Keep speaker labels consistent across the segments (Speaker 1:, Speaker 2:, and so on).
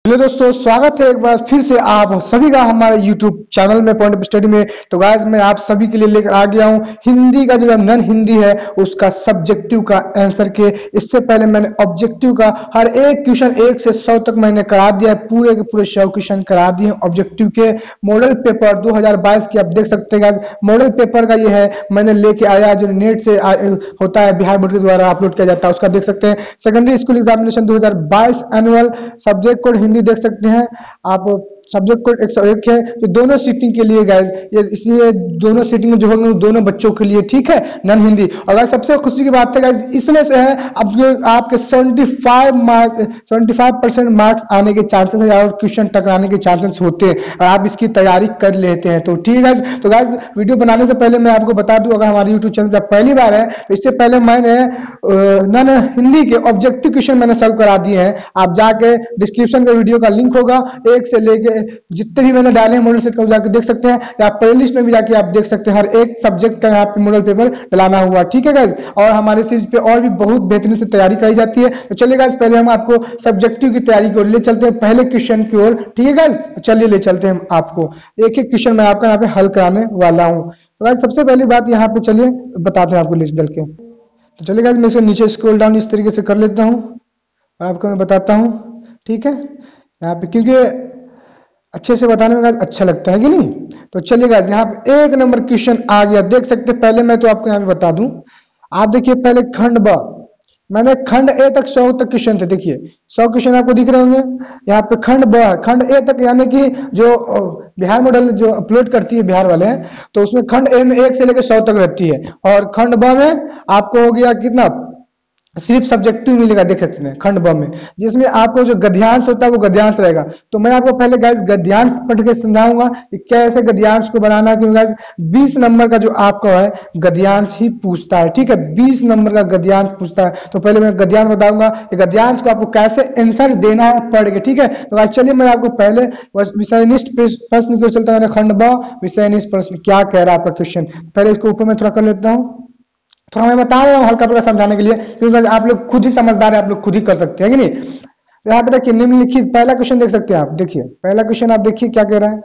Speaker 1: Hello दोस्तों, स्वागत है एक बार फिर से आप सभी का हमारे YouTube चैनल में पॉइंट ऑफ स्टडी में। तो गाइस मैं आप सभी के लिए लेकर आ गया हूं हिंदी का जो नॉन हिंदी है उसका सब्जेक्टिव का आंसर के। इससे पहले मैंने ऑब्जेक्टिव का हर एक क्वेश्चन 1 से 100 तक मैंने करा दिया है, पूरे के पूरे 100 क्वेश्चन करा दिए ऑब्जेक्टिव के। मॉडल पेपर 2022 की आप देख सकते हैं गाइस, मॉडल पेपर का ये है, मैंने लेके आया जो नेट से होता है, बिहार बोर्ड के द्वारा अपलोड किया जाता है, उसका देख सकते हैं। Secondary school examination 2022 annual subject code Hindi देख सकते हैं आप। सब्जेक्ट कोड 101 है, जो दोनों सीटिंग के लिए गाइस, ये इसलिए दोनों सीटिंग में जो होंगे दोनों बच्चों के लिए, ठीक है, नॉन हिंदी। और गाइस सबसे खुशी की बात है गाइस, इसमें से है अब जो आपके 75% मार्क्स आने के चांसेस है और क्वेश्चन टकराने के चांसेस होते हैं, और आप इसकी तैयारी कर लेते हैं तो ठीक है गाइस। तो गाइस वीडियो बनाने से पहले मैं आपको बता दूं, अगर हमारे यूट्यूब चैनल पर पहली बार है तो इससे पहले मैंने नॉन हिंदी के ऑब्जेक्टिव क्वेश्चन मैंने सर्व करा दिए हैं। आप जाके डिस्क्रिप्शन में वीडियो का लिंक होगा, 1 से लेके जितने भी मैंने डाले हैं मॉडल सेट का जाके देख सकते हैं, या प्लेलिस्ट में भी जाके आप देख सकते हैं। हर एक सब्जेक्ट का यहाँ पे मॉडल पेपर डलाना हुआ, ठीक है गाइस। और हमारे सीरीज पे और भी बहुत बेहतरीन से तैयारी कराई जाती है। तो चलिए गाइस पहले हम आपको सब्जेक्टिव की तैयारी की ओर ले चलते हैं, पहले क्वेश्चन की ओर, ठीक है गाइस। चलिए ले चलते हैं आपको, एक एक क्वेश्चन मैं आपका यहाँ पे हल कराने वाला हूँ। तो गाइस सबसे पहली बात यहाँ पे चलिए बताते हैं आपको लिस्ट डल के। तो चलिए गाइस मैं इसको नीचे स्क्रॉल डाउन इस तरीके से कर लेता हूँ और आपको मैं बताता हूँ, ठीक है, यहाँ पे, क्योंकि अच्छे से बताने में अच्छा लगता है कि नहीं। तो चलिए गाइस यहाँ पे 1 नंबर क्वेश्चन आ गया, देख सकते हैं। पहले मैं तो आपको यहाँ पे बता दूं, आप देखिए पहले खंड ब, मैंने खंड ए तक 100 तक क्वेश्चन थे, देखिए 100 क्वेश्चन आपको दिख रहे होंगे। यहाँ पे खंड ब है, खंड ए तक, यानी कि जो बिहार मॉडल जो अपलोड करती है बिहार वाले हैं, तो उसमें खंड ए में 1 से लेकर 100 तक रहती है, और खंड ब में आपको हो गया कितना, सिर्फ सब्जेक्टिव मिलेगा, देख सकते हैं खंड ब में, जिसमें आपको जो गद्यांश होता है वो गद्यांश रहेगा। तो मैं आपको पहले गाइस गद्यांश पढ़ के समझाऊंगा कि कैसे गद्यांश को बनाना, क्योंकि गाइस 20 नंबर का जो आपका है गद्यांश ही पूछता है, ठीक है, 20 नंबर का गद्यांश पूछता है। तो पहले मैं गद्यांश बताऊंगा कि गद्यांश को आपको कैसे आंसर देना है पढ़ के, ठीक है। तो गाइस चलिए मैं आपको पहले विषयनिष्ठ प्रश्न की चलता है, खंड ब विषयनिष्ठ प्रश्न क्या कह रहा है आपका क्वेश्चन। पहले इसको ऊपर में थोड़ा कर लेता हूँ, थोड़ा मैं बता रहा हूँ हल्का फुल्का समझाने के लिए, क्योंकि आप लोग खुद ही समझदार है, आप लोग खुद ही कर सकते हैं कि नहीं। तो यहाँ पे देखिए निम्नलिखित, पहला क्वेश्चन देख सकते हैं आप, देखिए पहला क्वेश्चन आप देखिए क्या कह रहा है,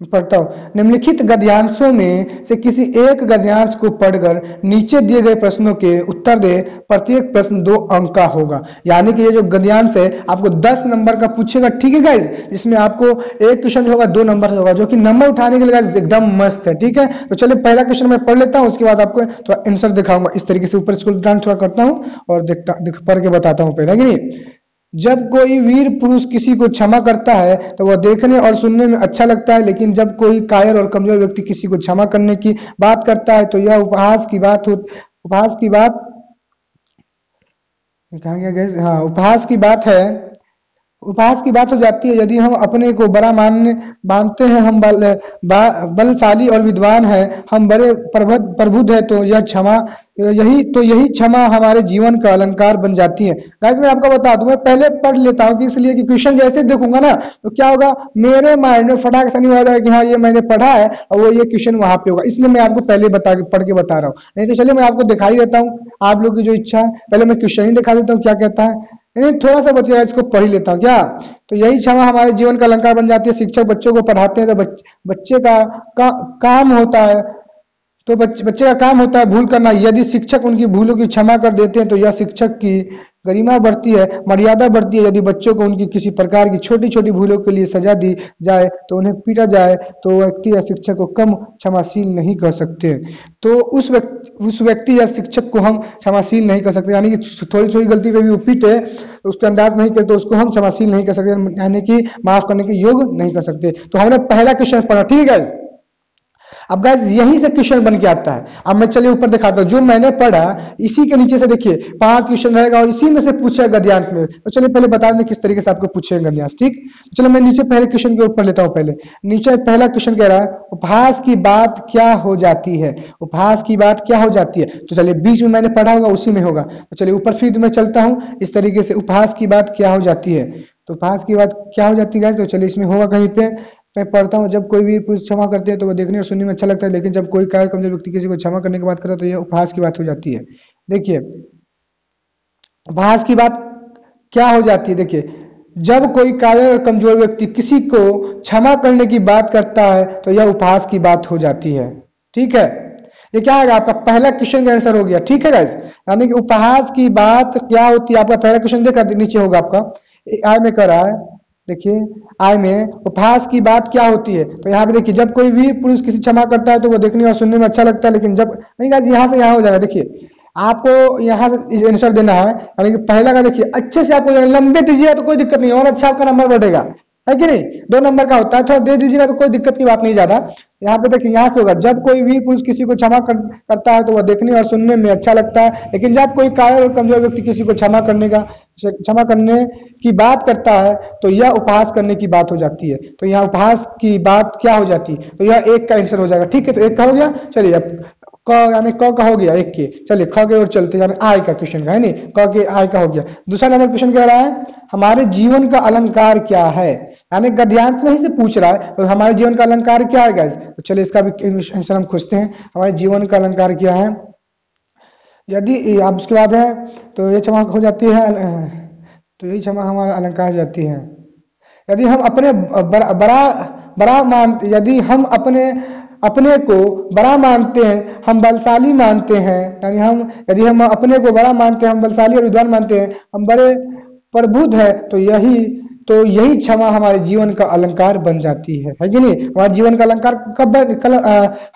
Speaker 1: पढ़ता हूं। निम्नलिखित गद्यांशों में से किसी एक गद्यांश को पढ़कर नीचे दिए गए प्रश्नों के उत्तर दे, प्रत्येक प्रश्न 2 अंक का होगा। यानी कि ये जो गद्यांश है आपको 10 नंबर का पूछेगा, ठीक है गाइस। इसमें आपको एक क्वेश्चन होगा 2 नंबर होगा, जो कि नंबर उठाने के लिए गाइस एकदम मस्त है, ठीक है। तो चलिए पहला क्वेश्चन मैं पढ़ लेता हूँ, उसके बाद आपको थोड़ा आंसर दिखाऊंगा। इस तरीके से ऊपर स्क्रॉल डाउन थोड़ा करता हूँ और पढ़ के बताता हूँ पहले, कि नहीं। जब कोई वीर पुरुष किसी को क्षमा करता है तो वह देखने और सुनने में अच्छा लगता है, लेकिन जब कोई कायर और कमजोर व्यक्ति किसी को क्षमा करने की बात करता है तो यह उपहास की बात कहाँ गया गैस, हाँ, उपहास की बात है, उपहास की बात हो जाती है। यदि हम अपने को बड़ा मानते हैं, हम बलशाली और विद्वान हैं, हम बड़े प्रबुद्ध है, तो यही क्षमा हमारे जीवन का अलंकार बन जाती है। गाइस मैं आपको बता दूं, मैं पहले पढ़ लेता हूं कि इसलिए कि क्वेश्चन जैसे देखूंगा ना तो क्या होगा, मेरे माइंड में फटाक से नहीं हो जाएगा कि हाँ ये मैंने पढ़ा है और वो ये क्वेश्चन वहां पे होगा, इसलिए मैं आपको पहले पढ़ के बता रहा हूँ। नहीं तो चलिए मैं आपको दिखाई देता हूँ, आप लोग की जो इच्छा है, पहले मैं क्वेश्चन ही दिखा देता हूँ क्या कहता है, थोड़ा सा बचेगा, इसको पढ़ ही लेता हूँ क्या। तो यही क्षमा हमारे जीवन का अलंकार बन जाती है। शिक्षक बच्चों को पढ़ाते हैं तो बच्चे का काम होता है, तो बच्चे का काम होता है भूल करना। यदि शिक्षक उनकी भूलों की क्षमा कर देते हैं तो यह शिक्षक की गरिमा बढ़ती है, मर्यादा बढ़ती है। यदि बच्चों को उनकी किसी प्रकार की छोटी छोटी भूलों के लिए सजा दी जाए तो उन्हें पीटा जाए तो व्यक्ति या शिक्षक को कम क्षमाशील नहीं कर सकते। तो उस व्यक्ति या शिक्षक को हम क्षमाशील नहीं कर सकते, यानी कि थोड़ी थोड़ी गलती पे भी वो पीटे तो उसको अंदाज नहीं करते, उसको हम क्षमाशील नहीं कर सकते, यानी कि माफ करने के योग्य नहीं कर सकते। तो हमने पहला क्वेश्चन पढ़ा, ठीक है। अब गाइस यहीं से क्वेश्चन बन के आता है। अब मैं चलिए ऊपर दिखाता हूं, जो मैंने पढ़ा इसी के नीचे से देखिए 5 क्वेश्चन रहेगा और इसी में से पूछेगा गद्यांश में। तो चलिए पहले बता दें किस तरीके से आपको पूछेगा गद्यांश, ठीक। तो चलो मैं नीचे पहले क्वेश्चन के ऊपर लेता हूं। पहले नीचे पहला क्वेश्चन कह रहा है, उपहास की बात क्या हो जाती है, उपहास की बात क्या हो जाती है। तो चलिए बीच में मैंने पढ़ा होगा उसी में होगा। तो चलिए ऊपर फिर मैं चलता हूं इस तरीके से, उपहास की बात क्या हो जाती है। तो उपहास की बात क्या हो जाती है, तो चलिए इसमें होगा कहीं पे, मैं पढ़ता हूँ, जब कोई वीर पुरुष क्षमा करते हैं तो वह देखने और सुनने में अच्छा लगता है, लेकिन जब कोई कायर कमजोर व्यक्ति किसी को क्षमा करने की बात करता है तो यह उपहास की बात हो जाती है। देखिए उपहास की बात क्या हो जाती है, देखिए जब कोई कायर और कमजोर व्यक्ति किसी को क्षमा करने की बात करता है तो यह उपहास की बात हो जाती है। ठीक है, ये क्या है आपका पहला क्वेश्चन का आंसर हो गया। ठीक है गाइस, यानी कि उपहास की बात क्या होती है, आपका पहला क्वेश्चन देखा नीचे होगा आपका आई में कर रहा है। देखिए आई में उपहास की बात क्या होती है, तो यहाँ पे देखिए जब कोई वीर पुरुष किसी क्षमा करता है तो वो देखने और सुनने में अच्छा लगता है, लेकिन जब नहीं गाइस यहाँ से यहाँ हो जाएगा। देखिए आपको यहाँ से आंसर देना है, यानी कि पहला का देखिए अच्छे से आपको लंबे दीजिएगा तो कोई दिक्कत नहीं और अच्छा आपका नंबर बढ़ेगा, है कि नहीं। 2 नंबर का होता है, थोड़ा दे दीजिएगा तो कोई दिक्कत की बात नहीं ज्यादा। यहाँ पे देखिए यहाँ से होगा जब कोई वीर पुरुष किसी को क्षमा करता है तो वह देखने और सुनने में अच्छा लगता है, लेकिन जब कोई कायर और कमजोर व्यक्ति किसी को क्षमा करने की बात करता है तो यह उपहास करने की बात हो जाती है। तो यहाँ उपहास की बात क्या हो जाती है, तो यह 1 का आंसर हो जाएगा। ठीक है, तो 1 का हो गया। चलिए अब क यानी क का हो गया 1 के, चलिए ख के और चलते यानी आई का क्वेश्चन का है नहीं, क के आई का हो गया। दूसरा नंबर क्वेश्चन कह रहा है हमारे जीवन का अलंकार क्या है, यानी गद्यांश में ही से पूछ रहा है तो हमारे जीवन का अलंकार क्या है गाइस। तो चलिए इसका भी आंसर हम खोजते हैं, हमारे जीवन का अलंकार क्या है। यदि आप उसके बाद है तो ये क्षमा हो जाती है, तो यही क्षमा हमारा अलंकार हो जाती है। यदि हम अपने बड़ा मानते, यदि हम अपने को बड़ा मानते हैं, हम बलशाली मानते हैं, यानी यदि हम अपने को बड़ा मानते हैं, हम बलशाली और विद्वान मानते हैं, हम बड़े प्रबुद्ध है तो यही क्षमा हमारे जीवन का अलंकार बन जाती है कि नहीं। हमारे जीवन का अलंकार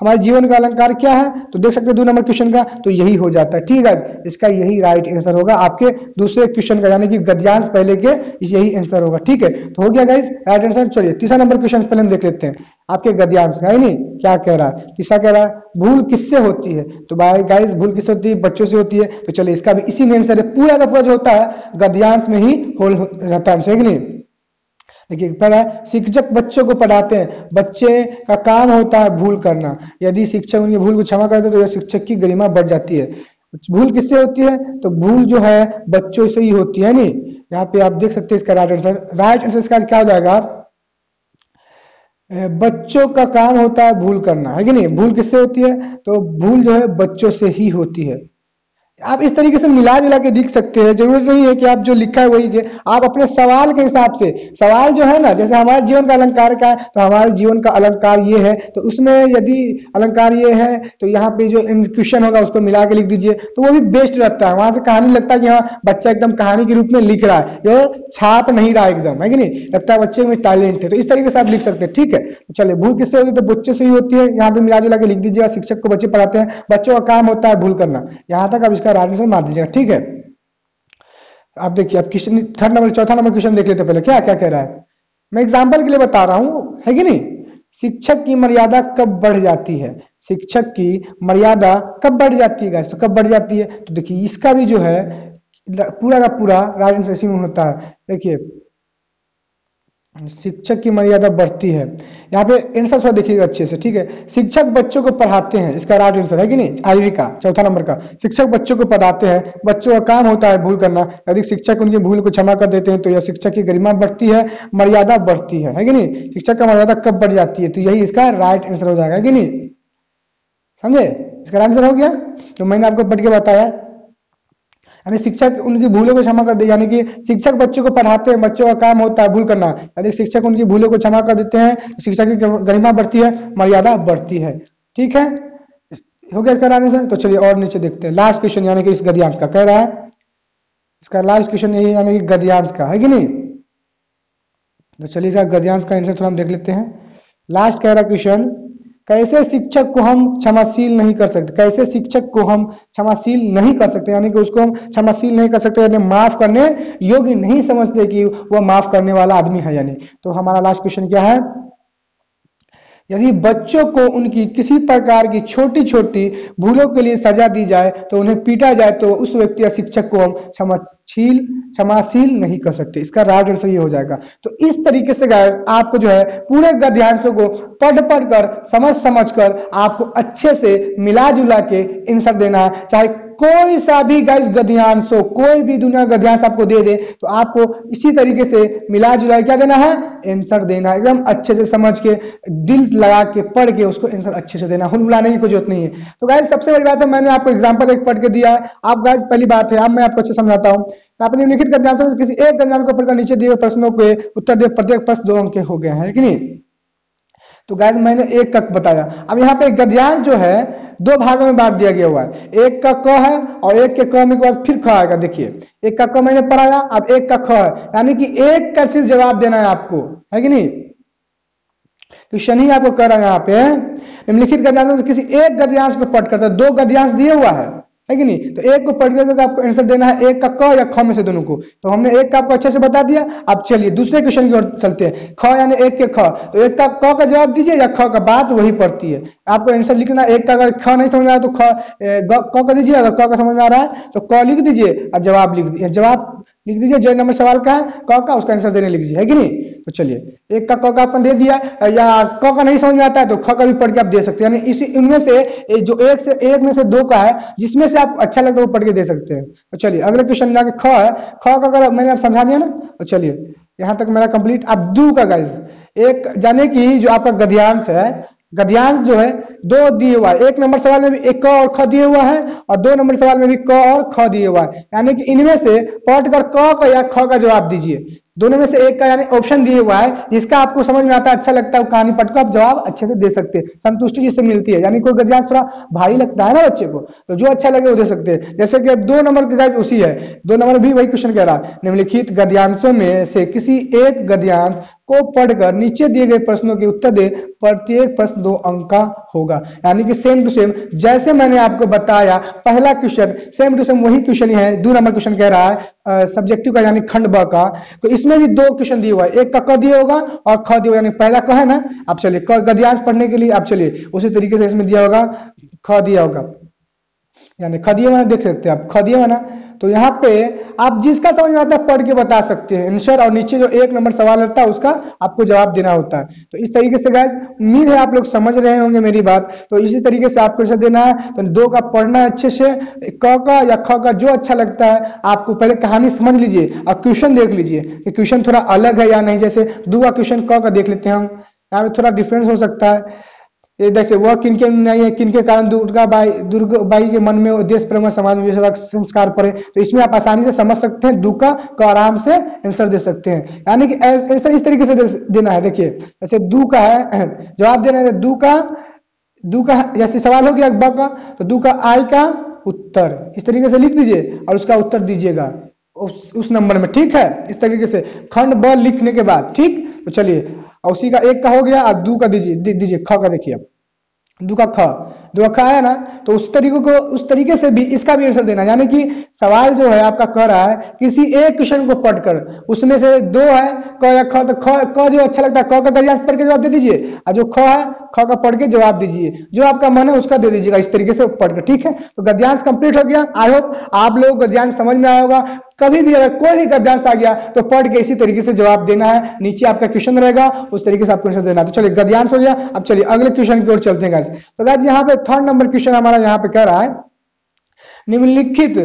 Speaker 1: हमारे जीवन का अलंकार क्या है, तो देख सकते हैं 2 नंबर क्वेश्चन का, तो यही हो जाता है। ठीक है, इसका यही राइट आंसर होगा आपके दूसरे क्वेश्चन का, यानी कि गद्यांश पहले के यही आंसर होगा। ठीक है, तो हो गया गाइस राइट आंसर। चलिए तीसरा नंबर क्वेश्चन पहले हम देख लेते हैं आपके गद्यांश का, है नहीं क्या कह रहा है। तीसरा कह रहा है भूल किससे होती है, तो भाई गाइस भूल किससे होती है, बच्चों से होती है। तो चलिए इसका भी इसी में आंसर है, पूरा का पूरा जो होता है गद्यांश में ही होल रहता है, सही कि नहीं। देखिए पहला शिक्षक बच्चों को पढ़ाते हैं, बच्चे का काम होता है भूल करना, यदि शिक्षक उनकी भूल को क्षमा करते तो यह शिक्षक की गरिमा बढ़ जाती है। भूल किससे होती है, तो भूल जो है बच्चों से ही होती है नहीं। यहाँ पे आप देख सकते हैं इसका राइट आंसर इसका क्या हो जाएगा, बच्चों का काम होता है भूल करना, है कि नहीं। भूल किससे होती है, तो भूल जो है बच्चों से ही होती है। आप इस तरीके से मिला जुला के लिख सकते हैं, जरूरत नहीं है कि आप जो लिखा है वही के, आप अपने सवाल के हिसाब से, सवाल जो है ना जैसे हमारे जीवन का अलंकार का है तो हमारे जीवन का अलंकार ये है, तो उसमें यदि अलंकार ये है तो यहाँ पे जो क्वेश्चन होगा उसको मिला के लिख दीजिए, तो वो भी बेस्ट रहता है। वहां से कहानी लगता है कि हाँ बच्चा एकदम कहानी के रूप में लिख रहा है, ये छाप नहीं रहा एकदम, है कि नहीं, लगता है बच्चे में टैलेंट है। तो इस तरीके से आप लिख सकते हैं। ठीक है, तो चलिए भूल किससे होती है, तो बच्चे से ही होती है, यहाँ पे मिला जुला के लिख दीजिएगा। शिक्षक को बच्चे पढ़ाते हैं, बच्चों का काम होता है भूल करना, यहाँ तक अब इसका राइट आंसर मार दीजिएगा। ठीक है, आप देखिए अब क्वेश्चन चौथा नंबर क्वेश्चन देख लेते पहले क्या क्या कह रहा है। मैं एग्जांपल के लिए बता रहा हूं, है कि नहीं। शिक्षक की मर्यादा कब बढ़ जाती है, शिक्षक की मर्यादा कब बढ़ जाती है, तो कब बढ़ जाती है, तो देखिए इसका भी जो है पूरा का पूरा राइट आंसर इसी में होता है। देखिए शिक्षक की मर्यादा बढ़ती है, यहाँ पे आंसर थोड़ा देखिएगा अच्छे से। ठीक है, शिक्षक बच्चों को पढ़ाते हैं, इसका राइट आंसर है कि नहीं, आईवी का चौथा नंबर का। शिक्षक बच्चों को पढ़ाते हैं, बच्चों का काम होता है भूल करना, यदि शिक्षक उनकी भूल को क्षमा कर देते हैं तो यह शिक्षक की गरिमा बढ़ती है, मर्यादा बढ़ती है कि नहीं। शिक्षक का मर्यादा कब बढ़ जाती है, तो यही इसका राइट आंसर हो जाएगा कि नहीं, समझे। इसका राइट आंसर हो गया, तो मैंने आपको पढ़ के बताया, यानी शिक्षक उनकी भूलों को क्षमा कर दे, यानी कि शिक्षक बच्चों को पढ़ाते हैं, बच्चों का काम होता है भूल करना, यदि शिक्षक उनकी भूलों को क्षमा कर देते हैं तो शिक्षक की गरिमा बढ़ती है, मर्यादा बढ़ती है। ठीक है, हो गया इसका आंसर। तो चलिए और नीचे देखते हैं लास्ट क्वेश्चन, यानी कि इस गद्यांश का कह रहा है, इसका लास्ट क्वेश्चन यही यानी कि गद्यांश का, है कि नहीं। तो चलिए इसका गद्यांश का आंसर थोड़ा हम देख लेते हैं। लास्ट कह रहा क्वेश्चन, कैसे शिक्षक को हम क्षमाशील नहीं कर सकते, कैसे शिक्षक को हम क्षमाशील नहीं कर सकते, यानी कि उसको हम क्षमाशील नहीं कर सकते, यानी माफ करने योग्य नहीं समझते कि वह माफ करने वाला आदमी है यानी। तो हमारा लास्ट क्वेश्चन क्या है, यदि बच्चों को उनकी किसी प्रकार की छोटी छोटी भूलों के लिए सजा दी जाए तो उन्हें पीटा जाए तो उस व्यक्ति या शिक्षक को हम क्षमाशील नहीं कर सकते, इसका राइट आंसर ये हो जाएगा। तो इस तरीके से गाइस आपको जो है पूरे गद्यांशों को पढ़ कर समझ कर आपको अच्छे से मिला जुला के आंसर देना है। चाहे कोई सा भी गाइस गद्यांश हो, कोई भी दुनिया गद्यांश आपको दे दे तो आपको इसी तरीके से मिला जुला क्या देना है, आंसर देना, एकदम अच्छे से समझ के, दिल लगा के, पढ़ के उसको आंसर अच्छे से देना, हुलहुलाने की कोई जरूरत नहीं है। तो गाइस सबसे बड़ी बात है, मैंने आपको एग्जांपल एक पढ़ के दिया है। आप गाइस पहली बात है, अब मैं आपको अच्छे समझाता हूँ। आपने निम्नलिखित गद्यांशों में किसी एक गद्यांश को पढ़कर नीचे दिए गए प्रश्नों के उत्तर दे, प्रत्येक प्रश्न 2 अंक के हो गए हैं, है कि नहीं। तो गाइस मैंने एक का बताया। अब यहाँ पे गद्यांश जो है 2 भागों में बांट दिया गया हुआ है, एक का क है और एक के क में के बाद फिर ख आएगा। देखिए एक का क मैंने पढ़ाया, अब एक का ख है, यानी कि एक का सिर्फ जवाब देना है आपको, है कि नहीं। क्वेश्चन ही आपको कर रहा है यहाँ पे, निम्नलिखित गद्यांशों से किसी एक गद्यांश को पढ़ करता, 2 गद्यांश दिए हुआ है कि नहीं। तो एक को पढ़ करके आपको आंसर देना है, एक का क या ख में से दोनों को। तो हमने एक का आपको अच्छे से बता दिया। अब चलिए दूसरे क्वेश्चन की ओर चलते हैं। ख यानी एक के ख, तो एक का क का जवाब दीजिए या ख का, बात वही पड़ती है। आपको आंसर लिखना, एक का अगर ख नहीं समझ में आ रहा तो क का दीजिए, अगर क का समझ में आ रहा है तो क लिख दीजिए और जवाब लिख दीजिए जो नंबर सवाल का है क का, उसका आंसर देने लिख दीजिए, है कि नहीं। तो चलिए एक का क का अपन दे दिया, या क का नहीं समझ में आता है तो ख का भी पढ़ के आप दे सकते हैं। यानी इसी इनमें से जो एक में से 2 का है, जिसमें से आपको अच्छा लगता है वो पढ़ के दे सकते हैं। तो चलिए अगले क्वेश्चन जाके ख है, ख का अगर मैंने आप समझा दिया ना, तो चलिए यहाँ तक मेरा कंप्लीट। अब दू का गाइस, एक जाने की जो आपका गद्यांश है, गद्यांश जो है 2 दिए हुआ है। 1 नंबर सवाल में भी एक क और ख दिए हुआ है और 2 नंबर सवाल में भी क और ख दिए हुआ है। यानी कि इनमें से पढ़कर क का या ख का जवाब दीजिए, दोनों में से एक का यानी ऑप्शन दिए हुआ है, जिसका आपको समझ में आता है, अच्छा लगता है, कहानी पढ़ कर आप जवाब अच्छे से दे सकते हैं, संतुष्टि जिससे मिलती है। यानी कोई गद्यांश थोड़ा भारी लगता है ना बच्चे को, तो जो अच्छा लगे वो दे सकते हैं। जैसे कि 2 नंबर के गाइस उसी है, 2 नंबर भी वही क्वेश्चन कह रहा है, निम्नलिखित गद्यांशों में से किसी एक गद्यांश को पढ़कर नीचे दिए गए प्रश्नों के उत्तर दे, प्रत्येक प्रश्न 2 अंक का होगा। यानी कि सेम टू सेम जैसे मैंने आपको बताया, पहला क्वेश्चन सेम टू सेम वही क्वेश्चन ही है। 2 नंबर क्वेश्चन कह रहा है सब्जेक्टिव का यानी खंड ब का, तो इसमें भी 2 क्वेश्चन दिए हुआ है, एक का क दिया होगा और ख दिया, यानी पहला क है ना। अब चलिए गद्यांश पढ़ने के लिए आप चलिए उसी तरीके से इसमें दिया होगा, ख दिया होगा, यानी ख दिया हुआ, देख सकते हैं आप ख दिया हुआ ना। तो यहाँ पे आप जिसका समझ में आता है पढ़ के बता सकते हैं आंसर, और नीचे जो 1 नंबर सवाल रहता है उसका आपको जवाब देना होता है। तो इस तरीके से गाइस उम्मीद है आप लोग समझ रहे होंगे मेरी बात। तो इसी तरीके से आपको आंसर देना है। तो 2 का पढ़ना है अच्छे से, क का या ख का जो अच्छा लगता है आपको, पहले कहानी समझ लीजिए और क्वेश्चन देख लीजिए कि क्वेश्चन थोड़ा अलग है या नहीं। जैसे 2 का क्वेश्चन क का देख लेते हैं हम, यहाँ पे थोड़ा डिफरेंस हो सकता है। जैसे वह किनके नहीं है, किनके कारण दुर्गा बाई के मन में देश प्रेम समाज में संस्कार पड़े। तो इसमें आप आसानी से समझ सकते हैं, दुका को आराम से आंसर दे सकते हैं। यानी कि आंसर इस तरीके से देना है। देखिए जैसे दू का है, जवाब देना है दू का जैसे सवाल हो गया ब का, तो दू का आई का उत्तर इस तरीके से लिख दीजिए और उसका उत्तर दीजिएगा उस नंबर में, ठीक है। इस तरीके से खंड ब लिखने के बाद, ठीक। तो चलिए उसी का 1 का हो गया, अब 2 का दीजिए ख का। देखिए 2 का ख आया ना, तो उस तरीके से भी इसका भी आंसर देना। यानी कि सवाल जो है आपका कह रहा है किसी एक क्वेश्चन को पढ़कर, उसमें से 2 है क या ख, तो क जो अच्छा लगता है क का गद्यांश पढ़ के जवाब दे दीजिए, और जो ख है ख का पढ़ के जवाब दीजिए, जो आपका मन है उसका दे दीजिएगा, इस तरीके से पढ़कर, ठीक है। तो गद्यांश कंप्लीट हो गया। आई होप आप लोग गद्यांश समझ में आया होगा। कभी भी अगर कोई भी गद्यांश आ गया तो पढ़ के इसी तरीके से जवाब देना है, नीचे आपका क्वेश्चन रहेगा, उस तरीके से आपको आंसर देना है। तो चलिए गद्यांश हो गया। अब चलिए अगले क्वेश्चन की ओर चलते हैं गाइस। तो गाइस यहाँ पे 3rd नंबर क्वेश्चन हमारा यहाँ पे कह रहा है, निम्नलिखित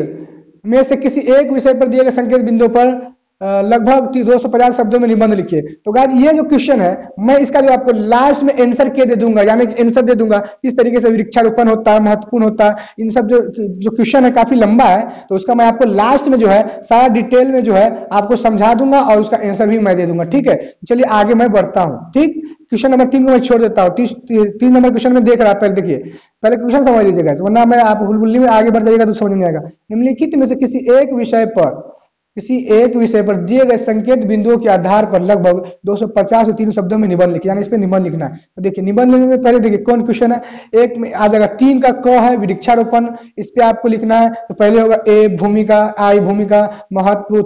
Speaker 1: में से किसी एक विषय पर दिए गए संकेत बिंदु पर लगभग 250 शब्दों में निबंध लिखिए। तो गाइस ये जो क्वेश्चन है, मैं इसका जो आपको लास्ट में आंसर के दे दूंगा, यानी कि आंसर दे दूंगा किस तरीके से वृक्षारोपण होता है, महत्वपूर्ण होता है। इन सब जो क्वेश्चन है काफी लंबा है, तो उसका मैं आपको लास्ट में जो है सारा डिटेल में जो है आपको समझा दूंगा और उसका आंसर भी मैं दे दूंगा, ठीक है। चलिए आगे मैं बढ़ता हूँ, ठीक। क्वेश्चन नंबर 3 को मैं छोड़ देता हूँ। 3 नंबर क्वेश्चन में देख रहा है, पहले देखिए, पहले क्वेश्चन समझ लीजिएगा, वरना मैं आप हुलमुल्ली में आगे बढ़ जाइएगा तो समझ नहीं आएगा। निम्नलिखित में से किसी एक विषय पर दिए गए संकेत बिंदुओं के आधार पर लगभग 250 से 300 शब्दों में निबंध लिखिए। यानी इस पे निबंध लिखना है। तो देखिए निबंध लिखने में पहले देखिए कौन क्वेश्चन है। एक में आ जाएगा 3 का क है, वृक्षारोपण, इस पे आपको लिखना है। तो पहले होगा ए भूमिका, आई भूमिका, महत्व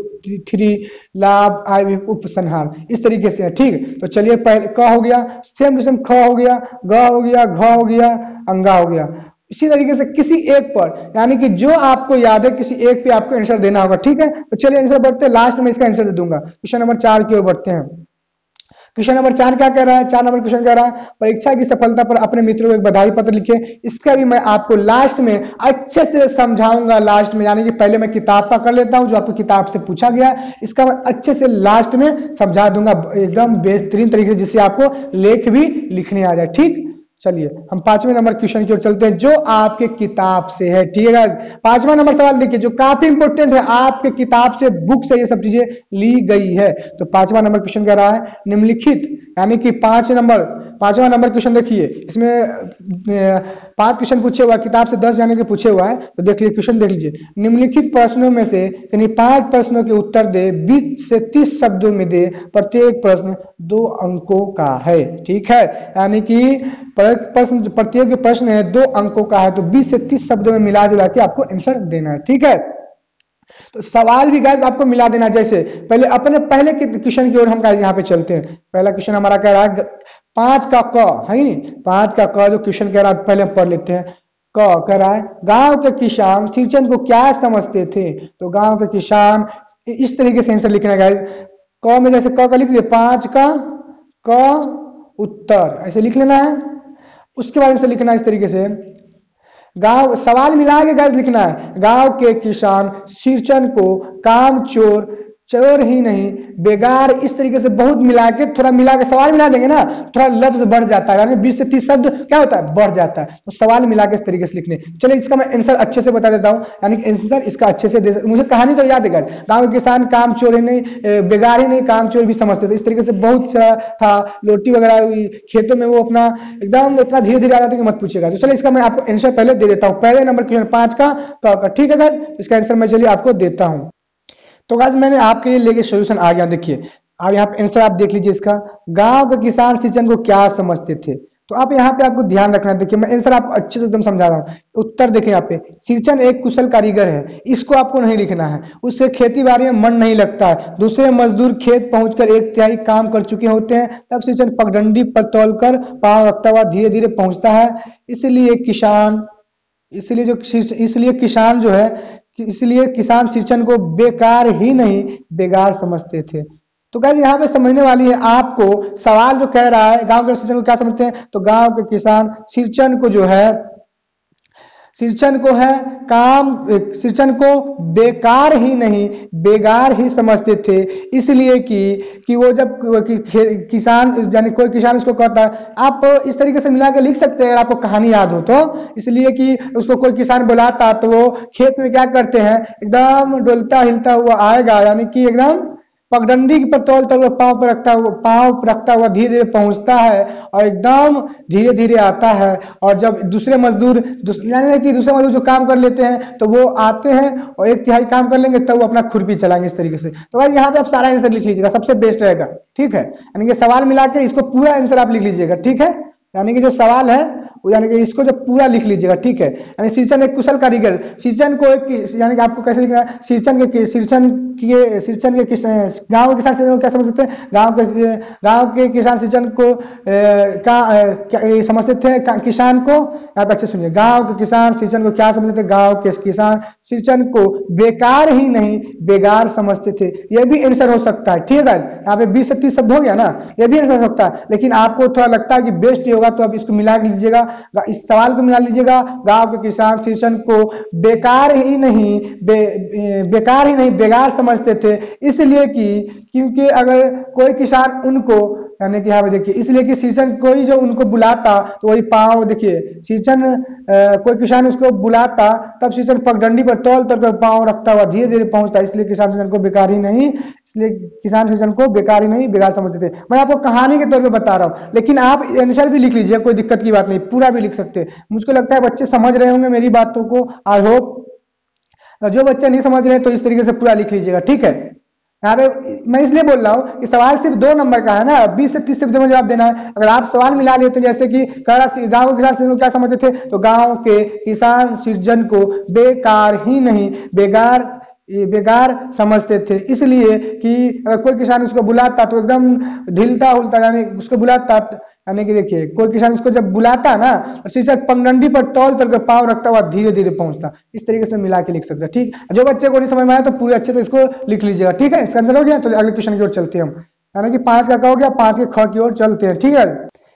Speaker 1: 3, लाभ, आई उपसंहार, इस तरीके से है, ठीक। तो चलिए पहले क हो गया, सेम टू सेम ख हो गया, ग हो गया, घ हो गया, अंगा हो गया। इसी तरीके से किसी एक पर, यानी कि जो आपको याद है किसी एक पे आपको आंसर देना होगा, ठीक है। तो चलिए आंसर बढ़ते हैं, लास्ट में इसका आंसर दे दूंगा। क्वेश्चन नंबर 4 की ओर बढ़ते हैं। क्वेश्चन नंबर 4 क्या कह रहा है? 4 नंबर क्वेश्चन कह रहा है परीक्षा की सफलता पर अपने मित्रों को एक बधाई पत्र लिखे। इसका भी मैं आपको लास्ट में अच्छे से समझाऊंगा, लास्ट में, यानी कि पहले मैं किताब का कर लेता हूं जो आपकी किताब से पूछा गया, इसका मैं अच्छे से लास्ट में समझा दूंगा एकदम बेहतरीन तरीके से, जिससे आपको लेख भी लिखने आ जाए। ठीक, चलिए हम 5वें नंबर क्वेश्चन की ओर चलते हैं जो आपके किताब से है। ठीक है, 5वां नंबर सवाल देखिए जो काफी इंपॉर्टेंट है, आपके किताब से, बुक से ये सब चीजें ली गई है। तो 5वां नंबर क्वेश्चन कह रहा है निम्नलिखित, यानी कि 5वां नंबर क्वेश्चन देखिए, इसमें 5 क्वेश्चन पूछे हुआ, किताब से 10 जाने के पूछे हुआ है। तो देख लीजिए क्वेश्चन देख लीजिए, निम्नलिखित प्रश्नों में से यानी 5 प्रश्नों के उत्तर दे, 20 से 30 शब्दों में दे, प्रत्येक प्रश्न 2 अंकों का है। ठीक है, यानी कि प्रत्येक प्रश्न है 2 अंकों का है, तो 20 से 30 शब्दों में मिला जुला के आपको आंसर देना है। ठीक है, तो सवाल भी गाइस आपको मिला देना। जैसे पहले अपने पहले के क्वेश्चन की ओर हम यहाँ पे चलते हैं। पहला क्वेश्चन हमारा कह रहा है 5 का क है नहीं, 5 का क जो क्वेश्चन कह रहा है पहले हम पढ़ लेते हैं। क कह रहा है गांव के किसान सिंचन को क्या समझते थे? तो गांव के किसान, इस तरीके से आंसर लिखना है गाइस। क में जैसे क का लिख दिए, 5 का क उत्तर ऐसे लिख लेना है। उसके बाद इसे लिखना है इस तरीके से, गांव, सवाल मिला के गैस लिखना है, गांव के किसान सिंचन को काम चोर, चोर ही नहीं बेगार, इस तरीके से बहुत मिला के, थोड़ा मिला के सवाल मिला देंगे ना, थोड़ा लफ्ज बढ़ जाता है, यानी 20 से 30 शब्द क्या होता है, बढ़ जाता है। तो सवाल मिला के इस तरीके से लिखने। चलिए इसका मैं आंसर अच्छे से बता देता हूं, यानी कि आंसर इसका अच्छे से मुझे कहानी तो याद है, गाँव के किसान काम चोर ही नहीं, बेगार ही नहीं, काम चोर भी समझते थे। इस तरीके से बहुत सारा था, रोटी वगैरह खेतों में वो अपना एकदम इतना धीरे धीरे आ जाता है कि मत पूछेगा। तो चलिए इसका मैं आपको आंसर पहले दे देता हूँ। पहले नंबर क्वेश्चन 5 का, ठीक है गाइस, इसका आंसर मैं चलिए आपको देता हूँ। तो गाइस मैंने आपके लिए लेके सॉल्यूशन आ गया। देखिए अब यहाँ पे आंसर आप देख लीजिए इसका, गांव के किसान सिंचन को क्या समझते थे? तो आप यहाँ पे आपको ध्यान रखना है। देखिए मैं आंसर आपको अच्छे से एकदम समझा रहा हूँ। उत्तर देखें यहाँ पे, सिंचन एक कुशल कारीगर है, इसको आपको नहीं लिखना है। उससे खेती बाड़ी में मन नहीं लगता है, दूसरे मजदूर खेत पहुंचकर 1/3 काम कर चुके होते हैं, तब सिंचन पगडंडी पर तौलकर पांव रखता हुआ धीरे धीरे पहुंचता है। इसलिए किसान सिंचन को बेकार ही नहीं बेगार समझते थे। तो गाइस यहाँ पे समझने वाली है आपको, सवाल जो कह रहा है गांव के सिंचन को क्या समझते हैं, तो गांव के किसान सिंचन को बेकार ही नहीं बेगार ही समझते थे। इसलिए कि वो जब किसान, यानी कोई किसान उसको कहता है, आप इस तरीके से मिला के लिख सकते हैं अगर आपको कहानी याद हो तो। इसलिए कि उसको कोई किसान बुलाता तो वो खेत में क्या करते हैं, एकदम डोलता हिलता हुआ आएगा, यानी कि एकदम पगडंडी पर तौलता हुआ पांव रखता हुआ धीरे धीरे पहुंचता है और एकदम धीरे धीरे आता है। और जब दूसरे मजदूर जो काम कर लेते हैं तो वो आते हैं और 1/3 काम कर लेंगे, तब वो अपना खुरपी चलाएंगे इस तरीके से। तो भाई यहाँ पे आप सारा आंसर लिख लीजिएगा, सबसे बेस्ट रहेगा। ठीक है, यानी कि सवाल मिला के इसको पूरा आंसर आप लिख लीजिएगा। ठीक है, यानी कि जो सवाल है यानी कि इसको जो पूरा लिख लीजिएगा। ठीक है, यानी सिंचन एक कुशल कारीगर, सिंचन को एक, यानी कि आपको कैसे लिखना है, गांव के किसान सिंचन को क्या समझते थे, गांव के किसान सिंचन को समझते थे, किसान को, आप अच्छे सुनिए, गांव के किसान सिंचन को क्या समझते थे, गांव के किसान सिंचन को बेकार ही नहीं बेगार समझते थे। यह भी आंसर हो सकता है। ठीक है, यहाँ पे 20 से 30 शब्द हो गया ना, यह भी आंसर हो सकता है, लेकिन आपको थोड़ा लगता है कि बेस्ट ही होगा तो आप इसको मिला लीजिएगा, इस सवाल को मिला लीजिएगा, गांव के किसान सिंचन को बेकार ही नहीं बेगार समझते थे। इसलिए कि क्योंकि अगर कोई किसान उनको, यानी कि यहाँ पे देखिए, इसलिए कि सिंचन कोई जो उनको बुलाता तो वही पांव, देखिए सिंचन कोई किसान उसको बुलाता तब सिंचन पगडंडी पर तौल कर पांव रखता हुआ धीरे धीरे पहुंचता, इसलिए किसान सिंचन को बेकार ही नहीं बेगार समझते थे। मैं आपको कहानी के तौर पे बता रहा हूँ, लेकिन आप आंसर भी लिख लीजिए, कोई दिक्कत की बात नहीं, पूरा भी लिख सकते। मुझको लगता है बच्चे समझ रहे होंगे मेरी बातों को, आई होप। जो बच्चे नहीं समझ रहे तो इस तरीके से पूरा लिख लीजिएगा। ठीक है, यहाँ पे मैं इसलिए बोल रहा हूँ कि सवाल सिर्फ 2 नंबर का है ना, 20 से 30 शब्द में जवाब देना है। अगर आप सवाल मिला लेते हैं, जैसे कि गांव के किसान सिंचन को क्या समझते थे, तो गांव के किसान सिंचन को बेकार ही नहीं बेगार समझते थे। इसलिए कि अगर कोई किसान उसको बुलाता तो एकदम ढिलता हुलता, यानी उसको बुलाता, यानी कि देखिए कोई किसान उसको जब बुलाता ना, सिंचन पगडंडी पर तौल कर पांव रखता हुआ धीरे धीरे पहुंचता, इस तरीके से मिला के लिख सकते हैं। ठीक, जो बच्चे को नहीं समझ में आया तो पूरे अच्छे से इसको लिख लीजिएगा। ठीक है, इसका आंसर हो गया। तो अगले क्वेश्चन की ओर चलते हैं हम। यानी कि 5 का क हो गया, 5 के ख की ओर चलते हैं। ठीक है,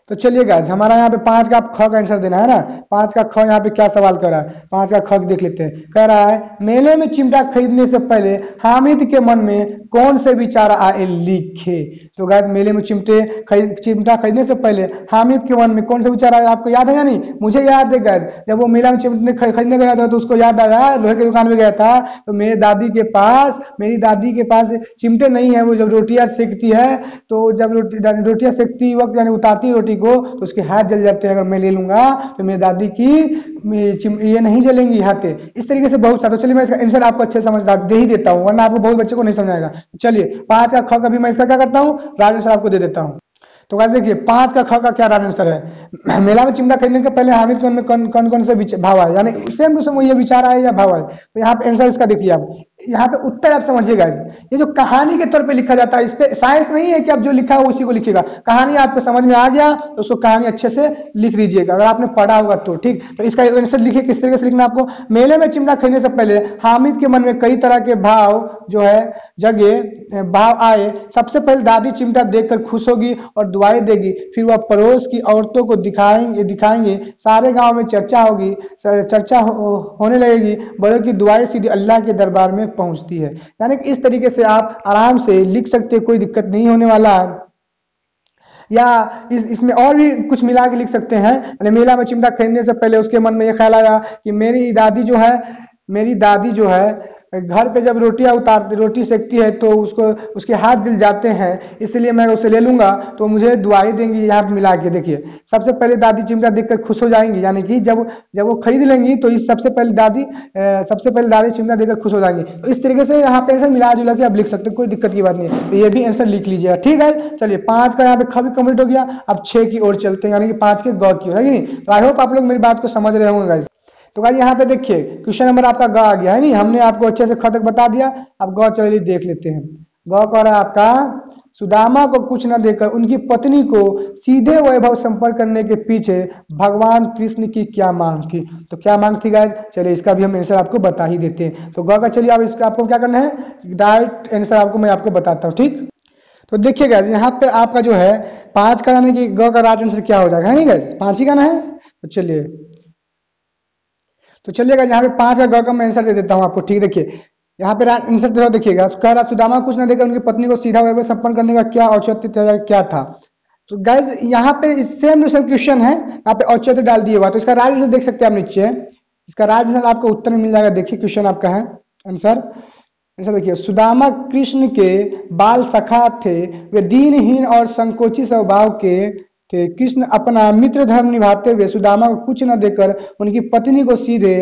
Speaker 1: तो चलिए गाइस, हमारा यहाँ पे 5 का ख का आंसर देना है ना। 5 का ख यहाँ पे क्या सवाल कर रहा है, 5 का ख देख लेते हैं। कह रहा है मेले में चिमटा खरीदने से पहले हामिद के मन में कौन से विचार आए, लिखे। तो गाइस मेले में चिमटा खरीदने से पहले हामिद के मन में कौन से विचार आए, आपको याद है या नहीं? मुझे याद है गाइस, जब वो मेला में चिमटे खरीदने गया था तो उसको याद आया, लोहे की दुकान में गया था तो मेरी दादी के पास चिमटे नहीं है। वो जब रोटियां सेकती है तो जब रोटियां सेकती वक्त यानी उतारती रोटी को तो उसके हाथ जल जाते हैं। अगर मैं ले लूंगा तो मेरी दादी की ये नहीं जलेंगी हाथे। इस तरीके से बहुत सारा। तो चलिए मैं इसका आंसर आपको अच्छे समझ दे ही देता हूँ, वरना आपको बहुत बच्चे को नहीं समझाएगा। चलिए 5 का ख का भी मैं इसका क्या करता हूँ, राइट आंसर आपको दे देता हूँ। तो गाइस देखिए 5 का ख का क्या राइट आंसर है। मेला में चिमटा खरीदने के पहले हामिद के मन में कौन से भाव आए, यानी सेम टू सेम ये विचार आए या भाव आए। तो यहाँ पे आंसर इसका देखिए आप, यहाँ पे उत्तर आप समझिएगा। ये जो कहानी के तौर पे लिखा जाता है, इस पे साइंस नहीं है कि आप जो लिखा है उसी को लिखिएगा। कहानी आपको समझ में आ गया तो उसको कहानी अच्छे से लिख दीजिएगा, अगर आपने पढ़ा होगा तो। ठीक, तो इसका आंसर लिखिए, किस तरीके से लिखना आपको। मेले में चिमटा खरीदने से पहले हामिद के मन में कई तरह के भाव जो है भाव आए। सबसे पहले दादी चिमटा देखकर खुश होगी और दुआएं देगी, फिर वह पड़ोस की औरतों को दिखाएंगे। सारे गांव में चर्चा होने लगेगी। बड़ों की दुआएं सीधी अल्लाह के दरबार में पहुंचती है। यानी कि इस तरीके से आप आराम से लिख सकते, कोई दिक्कत नहीं होने वाला है। या इसमें और भी कुछ मिला के लिख सकते हैं। मेला में चिमटा खरीदने से पहले उसके मन में यह ख्याल आया कि मेरी दादी जो है घर पे जब रोटी सेकती है तो उसके हाथ जल जाते हैं, इसलिए मैं उसे ले लूंगा तो मुझे दुआएं देंगी। यहाँ पे मिला के देखिए, सबसे पहले दादी चिमटा देखकर खुश हो जाएंगी, यानी कि जब वो खरीद लेंगी तो सबसे पहले दादी चिमटा देखकर खुश हो जाएंगी। तो इस तरीके से यहाँ पे आंसर मिला जुला के आप लिख सकते हैं, कोई दिक्कत की बात नहीं है। तो ये भी आंसर लिख लीजिएगा। ठीक है, चलिए 5 का यहाँ पे ख भी कंप्लीट हो गया। अब 6 की ओर चलते हैं, यानी कि 5 के ग की ओर, है कि नहीं। तो आई होप आप लोग मेरी बात को समझ रहे होंगे गाइस। तो गाइस यहाँ पे देखिए क्वेश्चन नंबर आपका ग आ गया है नहीं, हमने आपको अच्छे से ख तक बता दिया। अब ग चलिए देख लेते हैं। ग कह रहा है आपका, सुदामा को कुछ न देकर उनकी पत्नी को सीधे वैभव संपर्क करने के पीछे भगवान कृष्ण की क्या मांग थी। तो क्या मांग थी गाइस, चलिए इसका भी हम आंसर आपको बता ही देते हैं। तो ग का चलिए अब इसका आपको क्या करना है, डायरेक्ट आंसर मैं आपको बताता हूँ। ठीक, तो देखिए गाइस यहाँ पे आपका जो है 5 का यानी कि ग का राइट आंसर क्या हो जाएगा, है नहीं गाइस, 5 ही का ना है। तो चलिएगा यहाँ पे 5 का ग का मैं आंसर दे देता हूँ आपको। ठीक, देखिए यहाँ पे आंसर देखिएगा। कह रहा सुदामा कुछ न देकर उनकी पत्नी को सीधा वैभव संपन्न करने का क्या औचित्य क्या था। तो गाइज यहाँ पे सेम टू सेम क्वेश्चन है, यहाँ पे औचित्य डाल दिए हुआ। तो इसका राइट आंसर देख सकते हैं आप नीचे, इसका राइट आंसर आपको उत्तर में मिल जाएगा। देखिए क्वेश्चन आपका है आंसर देखिए, सुदामा कृष्ण के बाल सखा थे, वे दीनहीन और संकोची स्वभाव के थे। कृष्ण अपना मित्र धर्म निभाते हुए सुदामा को कुछ न देकर उनकी पत्नी को सीधे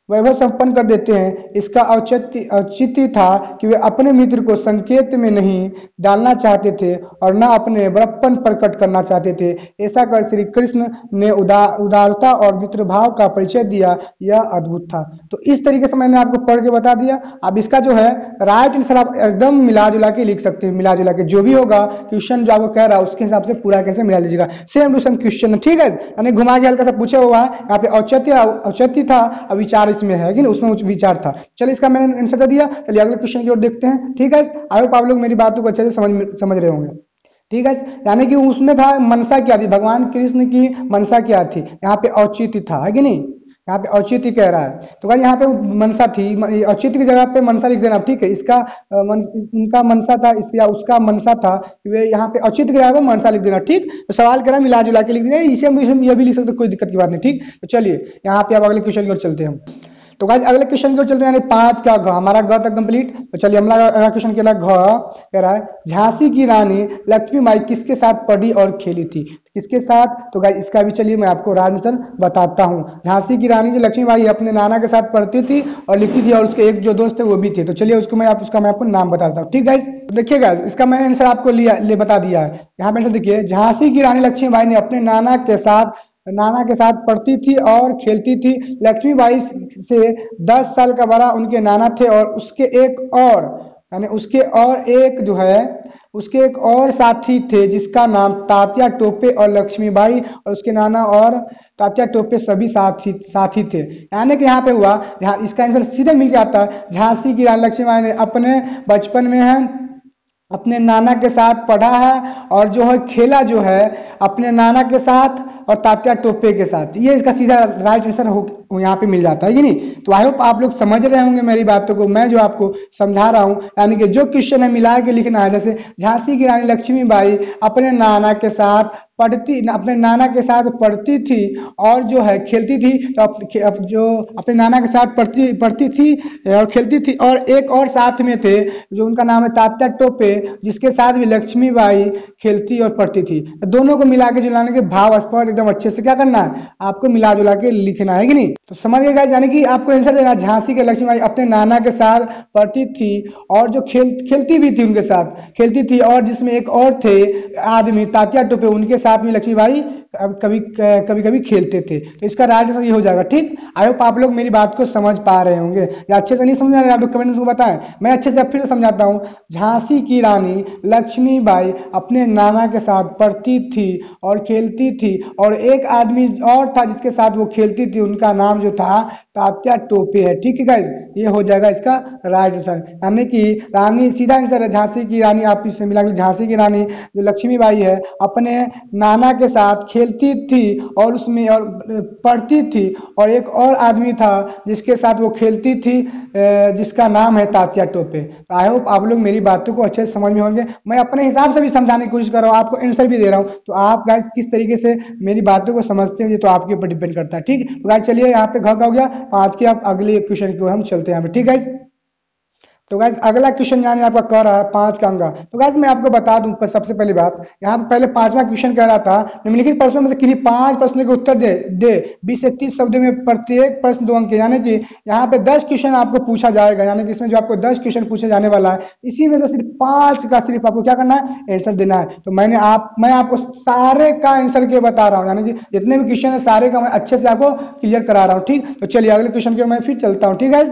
Speaker 1: वैभव संपन्न कर देते हैं। इसका औचित्य था कि वे अपने मित्र को संकेत में नहीं डालना चाहते थे और न अपने बड़प्पन प्रकट करना चाहते थे। ऐसा कर श्री कृष्ण ने उदारता और मित्र भाव का परिचय दिया, यह अद्भुत था। तो इस तरीके से मैंने आपको पढ़ के बता दिया। अब इसका जो है राइट आंसर आप एकदम मिला जुला के लिख सकते हैं। मिला जुला के जो भी होगा क्वेश्चन जो आपको कह रहा है उसके हिसाब से पूरा कैसे मिला लीजिएगा, सेम टू सेम क्वेश्चन। ठीक है, यानी घुमा के हल्का सा पूछा हुआ है। यहाँ पे औचित्य था, विचार में है कि उसमें विचार था। चलिए इसका मैंने आंसर दे दिया। चलिए अगले क्वेश्चन की ओर देखते हैं। ठीक है, आई होप आप लोग मेरी बातों को अच्छे से समझ रहे होंगे। ठीक है, यानी कि उसमें था मनसा क्या थी, भगवान कृष्ण की मनसा क्या थी, यहाँ पे औचित्य था, है कि नहीं। यहाँ पे औचित्य कह रहा है, तो भाई यहाँ पे मनसा थी, औचित्य की जगह पे मनसा लिख देना। ठीक है, इसका उनका मनसा था, इसका उसका मनसा था, वे यहाँ पे औचित्य की जगह पे मनसा लिख देना। ठीक, तो सवाल करा मिला जुला के लिख देना, इसे ये भी लिख सकते, कोई दिक्कत की बात नहीं। ठीक, तो चलिए यहाँ पे अब अगले क्वेश्चन की ओर चलते हैं। तो गाइस अगले क्वेश्चन की ओर चलते हैं, यानी 5 का घ, हमारा ग तक कंप्लीट। तो चलिए हमारा अगला क्वेश्चन के घ कह रहा है, झांसी की रानी लक्ष्मीबाई किसके साथ पढ़ी और खेली थी। किसके साथ, तो गाइस इसका भी चलिए मैं आपको आंसर बताता हूँ। झांसी की रानी जो लक्ष्मीबाई अपने नाना के साथ पढ़ती थी और लिखती थी, और उसके एक जो दोस्त थे वो भी थे। तो चलिए उसका मैं आपको नाम बताता हूँ। ठीक गाइस, देखिए गाइस इसका मैंने आंसर आपको बता दिया है। यहाँ पे आंसर देखिए, झांसी की रानी लक्ष्मीबाई ने अपने नाना के साथ पढ़ती थी और खेलती थी। लक्ष्मीबाई से 10 साल का बड़ा उनके नाना थे, और उसके एक और साथी थे जिसका नाम तात्या टोपे, और लक्ष्मीबाई और उसके नाना और तात्या टोपे सभी साथी थे। यानी कि यहाँ पे हुआ, इसका आंसर सीधे मिल जाता है। झांसी की रानी लक्ष्मीबाई ने अपने बचपन में अपने नाना के साथ पढ़ा है और जो है खेला जो है अपने नाना के साथ और तात्या टोपे के साथ। ये इसका सीधा राइट आंसर हो यहाँ पे मिल जाता है कि नहीं। तो आई होप आप लोग समझ रहे होंगे मेरी बातों को, मैं जो आपको समझा रहा हूँ। यानी कि जो क्वेश्चन है मिला के लिखना है। जैसे झांसी की रानी लक्ष्मीबाई अपने नाना के साथ अपने नाना के साथ पढ़ती थी और जो है खेलती थी। तो जो अपने नाना के साथ पढ़ती थी और खेलती थी, और एक और साथ में थे जो उनका नाम है तात्या टोपे, जिसके साथ भी लक्ष्मीबाई खेलती और पढ़ती थी। तो दोनों को मिला के जुलाने के भाव स्पष्ट एकदम अच्छे से क्या करना है, आपको मिला जुला के लिखना है कि नहीं। तो समझ गए गाइस, यानी कि आपको आंसर देना, झांसी के लक्ष्मीबाई अपने नाना के साथ पढ़ती थी और जो खेलती भी थी, उनके साथ खेलती थी, और जिसमें एक और थे आदमी तात्या टोपे, उनके साथ भी लक्ष्मीबाई कभी कभी कभी खेलते थे। तो इसका राइट आंसर ये हो जाएगा। ठीक, आई होप आप लोग मेरी बात को समझ पा रहे होंगे, या अच्छे से नहीं समझ रहे आप लोग कमेंट में बताएं, मैं अच्छे से फिर से समझाता हूँ। झांसी की रानी लक्ष्मीबाई अपने नाना के साथ पढ़ती थी और खेलती थी, और एक आदमी और था जिसके साथ वो खेलती थी, उनका नाम जो था तात्या टोपे है। ठीक है गाइस, ये हो जाएगा इसका राइट आंसर। यानी कि रानी सीधा आंसर है झांसी की रानी। आप इससे मिला के झांसी की रानी जो लक्ष्मीबाई है अपने नाना के साथ खेलती थी और उसमें और पढ़ती थी, और एक और आदमी था जिसके साथ वो खेलती थी, जिसका नाम है तात्या टोपे। तो आई होप आप लोग मेरी बातों को अच्छे से समझ में होंगे। मैं अपने हिसाब से भी समझाने की कोशिश कर रहा हूँ, आपको आंसर भी दे रहा हूँ। तो आप गाइस किस तरीके से मेरी बातों को समझते हैं ये तो आपके ऊपर डिपेंड करता है। ठीक, तो गाइस चलिए यहाँ पे घर का हो गया, आज के आप अगले क्वेश्चन की ओर हम चलते हैं यहाँ पे। ठीक गाइस, तो गाइज अगला क्वेश्चन यानी आपका कह रहा है 5 का अंक। तो गाइज मैं आपको बता दूं सबसे पहली बात, यहाँ पे पहले 5वां क्वेश्चन कह रहा था निम्नलिखित प्रश्नों में से किन्हीं 5 प्रश्नों के उत्तर दे 20 से 30 शब्दों में प्रत्येक प्रश्न 2 अंक के। यानी कि यहाँ पे 10 क्वेश्चन आपको पूछा जाएगा, यानी कि इसमें जो आपको 10 क्वेश्चन पूछे जाने वाला है, इसी में से सिर्फ 5 का सिर्फ आपको क्या करना है, आंसर देना है। तो मैं आपको सारे का आंसर के बता रहा हूँ, यानी कि जितने भी क्वेश्चन है सारे का मैं अच्छे से आपको क्लियर करा रहा हूँ। ठीक, तो चलिए अगले क्वेश्चन की ओर मैं फिर चलता हूँ। ठीक है,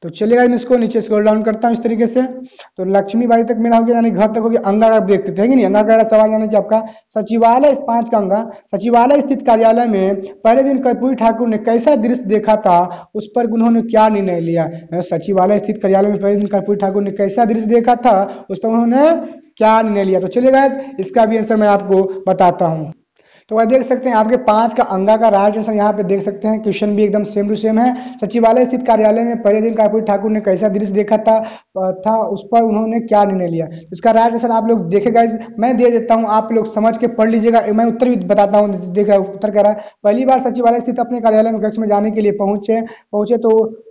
Speaker 1: तो चलिएगा मैं इसको नीचे स्क्रॉल डाउन करता हूं इस तरीके से। तो लक्ष्मीबाई तक मेरा हो गया, यानी घर तक हो गया। अंगा आप देखते थे कि नहीं, अंगा का सवाल यानी कि आपका सचिवालय, इस 5 का अंगा, सचिवालय स्थित कार्यालय में पहले दिन कर्पूरी ठाकुर ने कैसा दृश्य देखा था, उस पर उन्होंने क्या निर्णय लिया। सचिवालय स्थित कार्यालय में पहले दिन कर्पूरी ठाकुर ने कैसा दृश्य देखा था, उस पर उन्होंने क्या निर्णय लिया। तो चलिएगा इसका भी आंसर मैं आपको बताता हूँ। तो वह देख सकते हैं आपके 5 का अंगा का राइट आंसर यहाँ पे देख सकते हैं, क्वेश्चन भी एकदम सेम टू सेम है। सचिवालय स्थित कार्यालय में पहले दिन कर्पूरी ठाकुर ने कैसा दृश्य देखा था उस पर उन्होंने क्या निर्णय लिया। तो इसका राइट आंसर आप लोग देखेगा, मैं दे देता हूँ, आप लोग समझ के पढ़ लीजिएगा। मैं उत्तर भी बताता हूँ, देख रहा हूँ उत्तर कह रहा है, पहली बार सचिवालय स्थित अपने कार्यालय में कक्ष में जाने के लिए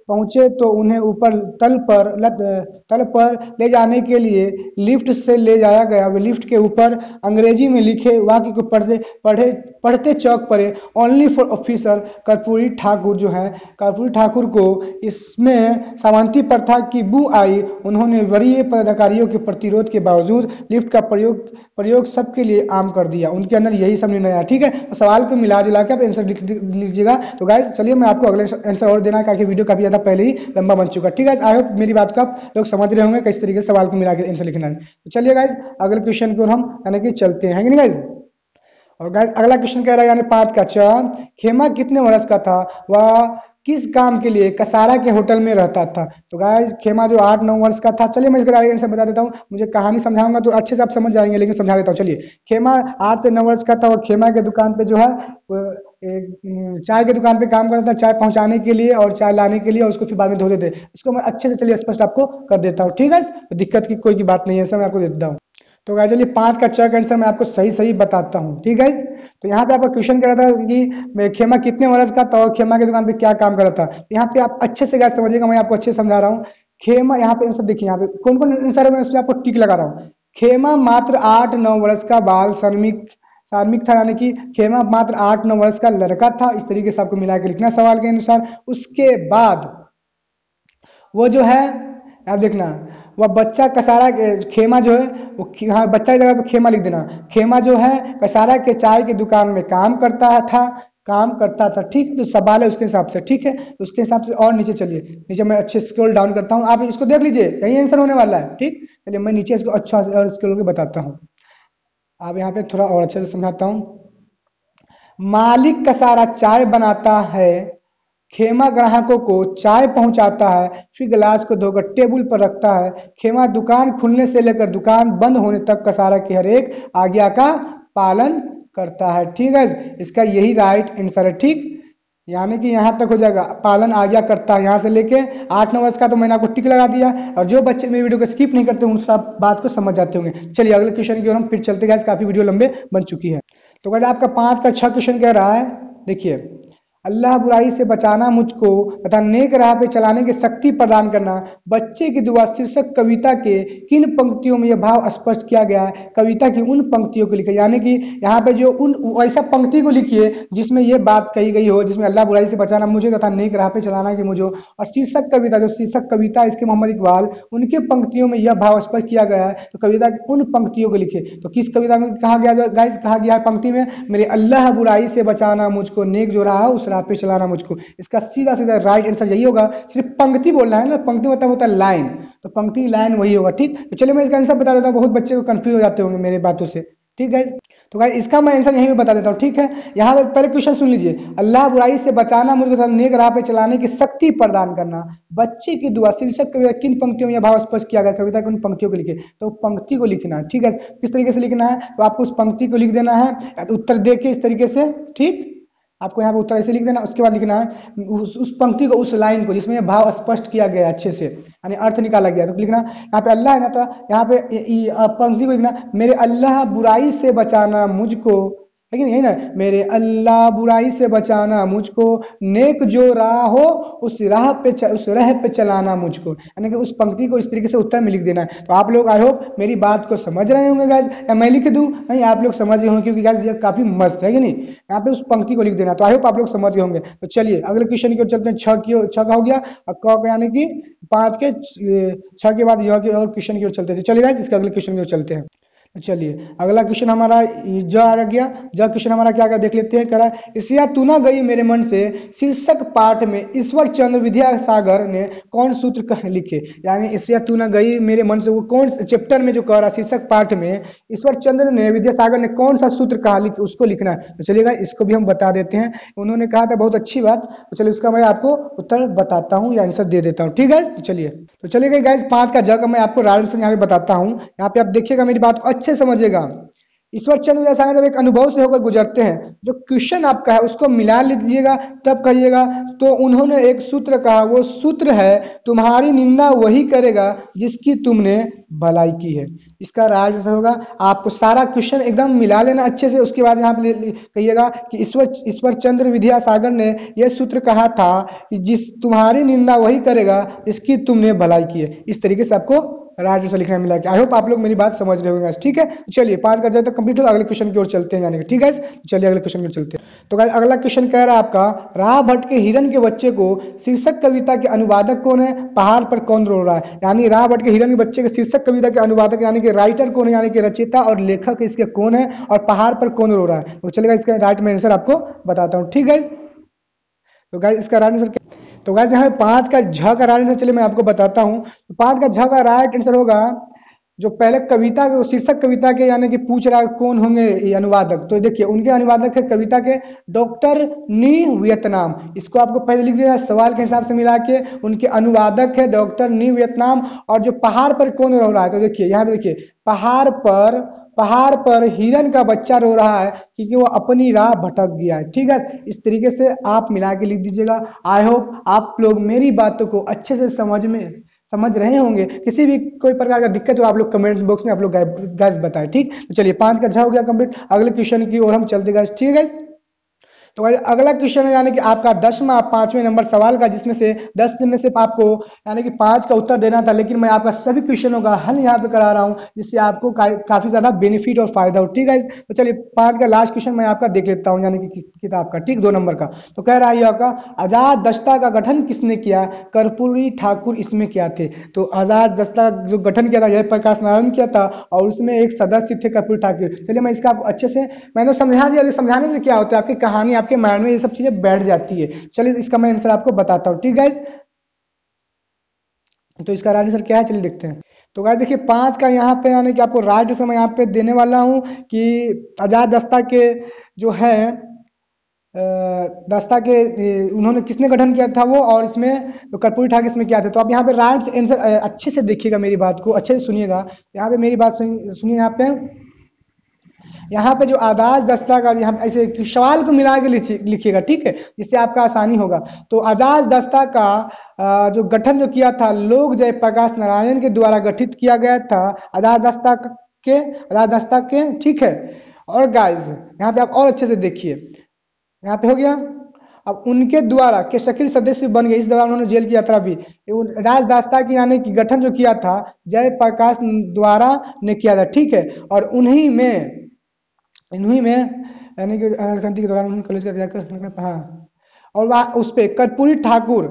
Speaker 1: पहुंचे तो उन्हें ऊपर तल पर ले जाने के लिए लिफ्ट से ले जाया गया। वे लिफ्ट के ऊपर अंग्रेजी में लिखे वाक्य को पढ़ते चौक पड़े। Only for officer Karpoori Thakur जो है, कर्पूरी ठाकुर को इसमें सामंती प्रथा की बू आई। उन्होंने वरीय पदाधिकारियों के प्रतिरोध के बावजूद लिफ्ट का प्रयोग सबके लिए आम कर दिया। उनके अंदर यही सब निर्णय आया। ठीक है, तो सवाल को मिला जुला के आप आंसर लिख लीजिएगा। तो गाइस चलिए मैं आपको अगले आंसर और देना, क्योंकि वीडियो काफी ज्यादा पहले ही लंबा बन चुका। ठीक है, आई होप मेरी बात को आप लोग समझ रहे होंगे किस तरीके से सवाल को मिला के आंसर लिखना है। तो चलिए गाइस अगले क्वेश्चन को हम यानी कि चलते हैं कि नहीं गाइस। और गाइस अगला क्वेश्चन कह रहा है यानी 5 का खेमा कितने वर्ष का था, वह किस काम के लिए कसारा के होटल में रहता था। तो गाइस खेमा जो 8-9 वर्ष का था। चलिए मैं इसका आंसर बता देता हूँ, मुझे कहानी समझाऊंगा तो अच्छे से आप समझ जाएंगे, लेकिन समझा देता हूँ। चलिए, खेमा 8 से 9 वर्ष का था और खेमा के दुकान पे जो है चाय के दुकान पे काम करता था, चाय पहुंचाने के लिए और चाय लाने के लिए, और उसको फिर बाद में धोते थे। इसको मैं अच्छे से चलिए स्पष्ट आपको कर देता हूँ। ठीक है, तो दिक्कत की कोई की बात नहीं है, सब मैं आपको दे देता हूँ। तो गाइस चलिए 5 का आंसर मैं आपको सही बताता हूँ। ठीक है, तो यहाँ पे आपका क्वेश्चन कह रहा था कि खेमा कितने वर्ष का था और खेमा की दुकान पे क्या काम कर रहा था। यहाँ पे आप अच्छे से गाइस समझिएगा, मैं आपको अच्छे से समझा रहा हूँ। खेमा यहाँ पे आंसर देखिए, यहाँ पे कौन कौन आंसर है मैं उस पर आपको टिक लगा रहा हूँ। खेमा मात्र 8-9 वर्ष का बाल श्रमिक था, यानी कि खेमा मात्र 8-9 वर्ष का लड़का था। इस तरीके से आपको मिला के लिखना सवाल के अनुसार। उसके बाद वो जो है आप देखना, वह बच्चा कसारा खेमा जो है वो हाँ बच्चा की जगह पे खेमा लिख देना। खेमा जो है कसारा के चाय की दुकान में काम करता था। ठीक, तो सवाल है उसके हिसाब से। ठीक है, उसके हिसाब से और नीचे चलिए, नीचे मैं अच्छे स्क्रॉल डाउन करता हूँ, आप इसको देख लीजिए, यही आंसर होने वाला है। ठीक, चलिए मैं नीचे इसको अच्छा से और स्क्रॉल करके बताता हूँ। अब यहाँ पे थोड़ा और अच्छे से समझाता हूँ। मालिक कसारा चाय बनाता है खेमा ग्राहकों को चाय पहुंचाता है, फिर गिलास को धोकर टेबल पर रखता है। खेमा दुकान खुलने से लेकर दुकान बंद होने तक कसारा की हर एक आज्ञा का पालन करता है। ठीक है, इसका यही राइट आंसर है। ठीक, यानी कि यहाँ तक हो जाएगा, पालन आज्ञा करता है। यहाँ से लेके 8-9 वर्ष का तो मैंने आपको टिक लगा दिया, और जो बच्चे मेरी वीडियो को स्किप नहीं करते उन सब बात को समझ जाते होंगे। चलिए अगले क्वेश्चन की ओर हम फिर चलते हैं, काफी वीडियो लंबे बन चुकी है। तो गाइस आपका 5 का 6 क्वेश्चन कह रहा है, देखिए, अल्लाह बुराई से बचाना मुझको तथा नेक राह पे चलाने की शक्ति प्रदान करना, बच्चे की दुआ शीर्षक कविता के किन पंक्तियों में यह भाव स्पष्ट किया गया है? कविता की उन पंक्तियों को लिखिए, यानी कि यहाँ पे जो उन ऐसा पंक्ति को लिखिए जिसमें यह बात कही गई हो, जिसमें अल्लाह बुराई से बचाना मुझे तथा नेक राह पे चलाना कि मुझे, और शीर्षक कविता, जो शीर्षक कविता इसके मोहम्मद इकबाल, उनके पंक्तियों में यह भाव स्पष्ट किया गया है, तो कविता की उन पंक्तियों को लिखिए। तो किस कविता में कहा गया गाइस, कहा गया है पंक्ति में, मेरे अल्लाह बुराई से बचाना मुझको, नेक जो राह उस राह पे चलाना मुझको। इसका सीधा सीधा राइट आंसर यही होगा। सिर्फ पंक्ति बोलना है ना, पंक्ति मतलब होता है लाइन, तो पंक्ति लाइन वही होगा। ठीक, तो चलिए मैं इसका आंसर बता देता हूँ, बहुत बच्चे को कंफ्यूज हो जाते होंगे मेरे बातों से। ठीक है, तो गाइस इसका मैं आंसर यहीं पे बता देता हूँ। ठीक है, यहाँ पे पहले क्वेश्चन सुन लीजिए, अल्लाह बुराई से बचाना मुझको नेक राह पे चलाने की शक्ति प्रदान करना, बच्चे की दुआ, शीर्षक कविता किन पंक्तियों में यह भाव स्पष्ट किया गया, कविता की उन पंक्तियों को लिखे। तो पंक्ति को लिखना है। ठीक है, किस तरीके से लिखना है, तो आपको उस पंक्ति को लिख देना है, उत्तर दे के इस तरीके से। ठीक, आपको यहाँ पे उत्तर ऐसे लिख देना, उसके बाद लिखना है उस पंक्ति को, उस लाइन को जिसमें भाव स्पष्ट किया गया अच्छे से, यानी अर्थ निकाला गया। तो लिखना यहाँ पे अल्लाह है ना, तो यहाँ पे पंक्ति को लिखना, मेरे अल्लाह बुराई से बचाना मुझको, है कि नहीं, यही ना, मेरे अल्लाह बुराई से बचाना मुझको, नेक जो राह हो उस राह पे चलाना मुझको, यानी कि उस पंक्ति को इस तरीके से उत्तर में लिख देना है। तो आप लोग आई होप मेरी बात को समझ रहे होंगे गाइस, या मैं लिख दूं? नहीं, आप लोग समझ रहे होंगे, क्योंकि गाइस ये काफी मस्त है कि नहीं। यहाँ पे उस पंक्ति को लिख देना, तो आई होप आप लोग समझ गए होंगे। तो चलिए अगले क्वेश्चन की ओर चलते हैं। 6 का हो गया, और क यानी कि 5 के 6 के बाद यह और क्वेश्चन की ओर चलते थे। चलिए गाइस इसके अगले क्वेश्चन की ओर चलते हैं। चलिए अगला क्वेश्चन हमारा जो आ गया, जो क्वेश्चन हमारा क्या देख लेते हैं। कह रहा है, इसया तू ना गई मेरे मन से शीर्षक पाठ में ईश्वर चंद्र विद्यासागर ने कौन सूत्र लिखे, यानी इसया तू ना गई मेरे मन से, वो कौन चैप्टर में जो कह रहा है शीर्षक पाठ में ईश्वर चंद्र ने विद्यासागर ने कौन सा सूत्र कहा, उसको लिखना है। तो चलिएगा इसको भी हम बता देते हैं, उन्होंने कहा था बहुत अच्छी बात। तो चलिए उसका मैं आपको उत्तर बताता हूँ या आंसर दे देता हूँ। ठीक है, तो चलिए गाइस 5 का जगह मैं आपको राइट आंसर यहाँ पे बताता हूँ। यहाँ पे आप देखिएगा, मेरी बात को अच्छे समझिएगा। ईश्वर चंद्र विद्यासागर जब एक अनुभव से होकर गुजरते हैं, जो क्वेश्चन आपका है उसको मिला लीजिएगा तब कहिएगा। तो उन्होंने एक सूत्र कहा, वो सूत्र है, तुम्हारी निंदा वही करेगा जिसकी तुमने भलाई की है। इसका राइट आंसर होगा, आपको सारा क्वेश्चन एकदम मिला लेना अच्छे से, उसके बाद यहाँ पे कहिएगा कि ईश्वर चंद्र विद्यासागर ने यह सूत्र कहा था कि जिस तुम्हारी निंदा वही करेगा जिसकी तुमने भलाई की है। इस तरीके से आपको राइट आंसर लिखना मिला के। आई होप आप लोग मेरी बात समझ रहे होंगे। ठीक है, चलिए 5 का जब तक कंप्लीट हो, अगले क्वेश्चन की ओर चलते हैं यानी कि। ठीक है, चलिए अगले क्वेश्चन की ओर चलते हैं। तो गाइस अगला क्वेश्चन कह रहा है आपका, राह भटके हिरन के बच्चे को शीर्षक कविता के अनुवादक कौन है, पहाड़ पर कौन रो रहा है। यानी राह भटके हिरन के बच्चे के शीर्षक कविता के अनुवादक यानी कि राइटर कौन है, यानी कि रचयिता और लेखक इसके कौन है, और पहाड़ पर कौन रो रहा है। तो चलेगा इसका राइट में आंसर आपको बताता हूँ। ठीक है, तो गाइस इसका राइट आंसर, तो गाइस यहाँ 5 का झ का राइट आंसर चलिए मैं आपको बताता हूँ। तो 5 का झ का राइट आंसर होगा, जो पहले कविता के शीर्षक कविता के यानी कि पूछ रहा है कौन होंगे ये अनुवादक। तो देखिए उनके अनुवादक है कविता के डॉक्टर नी वियतनाम। इसको आपको पहले लिख देना सवाल के हिसाब से मिला के, उनके अनुवादक है डॉक्टर नी वियतनाम। और जो पहाड़ पर कौन रो रहा है, तो देखिए यहाँ पे देखिए, पहाड़ पर हिरन का बच्चा रो रहा है क्योंकि वो अपनी राह भटक गया है। ठीक है, इस तरीके से आप मिला के लिख दीजिएगा। आई होप आप लोग मेरी बातों को अच्छे से समझ रहे होंगे। किसी भी कोई प्रकार का दिक्कत हो आप लोग कमेंट बॉक्स में आप लोग गाइस बताएं। ठीक, तो चलिए 5 का झा हो गया कंप्लीट, अगले क्वेश्चन की ओर हम चलते गाइस। ठीक है गाइस, तो अगला क्वेश्चन है यानी कि आपका 10वां 5वें नंबर सवाल का, जिसमें से 10 में से आपको यानी कि 5 का उत्तर देना था, लेकिन मैं आपका सभी क्वेश्चनों का हल यहाँ पे करा रहा हूँ जिससे आपको काफी ज्यादा बेनिफिट और फायदा हो। ठीक है, तो चलिए 5 का लास्ट क्वेश्चन मैं आपका देख लेता हूँ, यानी कि किताब का। ठीक, 2 नंबर का। तो कह रहा है आपका, आजाद दस्ता का गठन किसने किया, कर्पूरी ठाकुर इसमें क्या थे। तो आजाद दस्ता जो गठन किया था जयप्रकाश नारायण किया था, और उसमें एक सदस्य थे कर्पूरी ठाकुर। चलिए मैं इसका आपको अच्छे से मैंने समझा दिया। समझाने से क्या होता है, आपकी कहानी आपके माइंड में ये सब चीजें बैठ जाती है। चलिए इसका मैं आंसर आपको बताता हूँ। ठीक गाइस, तो इसका राइट आंसर क्या है, चलिए देखते हैं। तो गाइस देखिए 5 का यहाँ पे यानी कि आपको राइट आंसर मैं यहाँ पे देने वाला हूँ कि आजाद दस्ता के जो है दस्ता के उन्होंने किसने गठन किया था वो, और इसमें तो कर्पूरी ठाकुर इसमें क्या थे। तो आप यहाँ पे राइट आंसर अच्छे से देखिएगा, मेरी बात को अच्छे से सुनिएगा। यहाँ पे मेरी बात सुनिए। यहाँ पे जो आजाद दस्ता का यहाँ ऐसे सवाल को मिला के लिखिएगा, ठीक है, जिससे आपका आसानी होगा। तो आजाद दस्ता का जो गठन जो किया था लोक जयप्रकाश नारायण के द्वारा गठित किया गया था, आजाद दस्ता के, ठीक है। और गाइस यहाँ पे आप और अच्छे से देखिए, यहाँ पे हो गया। अब उनके द्वारा के सक्रिय सदस्य बन गए, इस दौरान उन्होंने जेल की यात्रा भी। राजदास्ता की यानी कि गठन जो किया था जयप्रकाश द्वारा ने किया था, ठीक है। और उन्हीं में यानी कि क्रांति के दौरान उन्होंने कॉलेज का त्याग, हाँ। और वह उस पे कर्पूरी ठाकुर,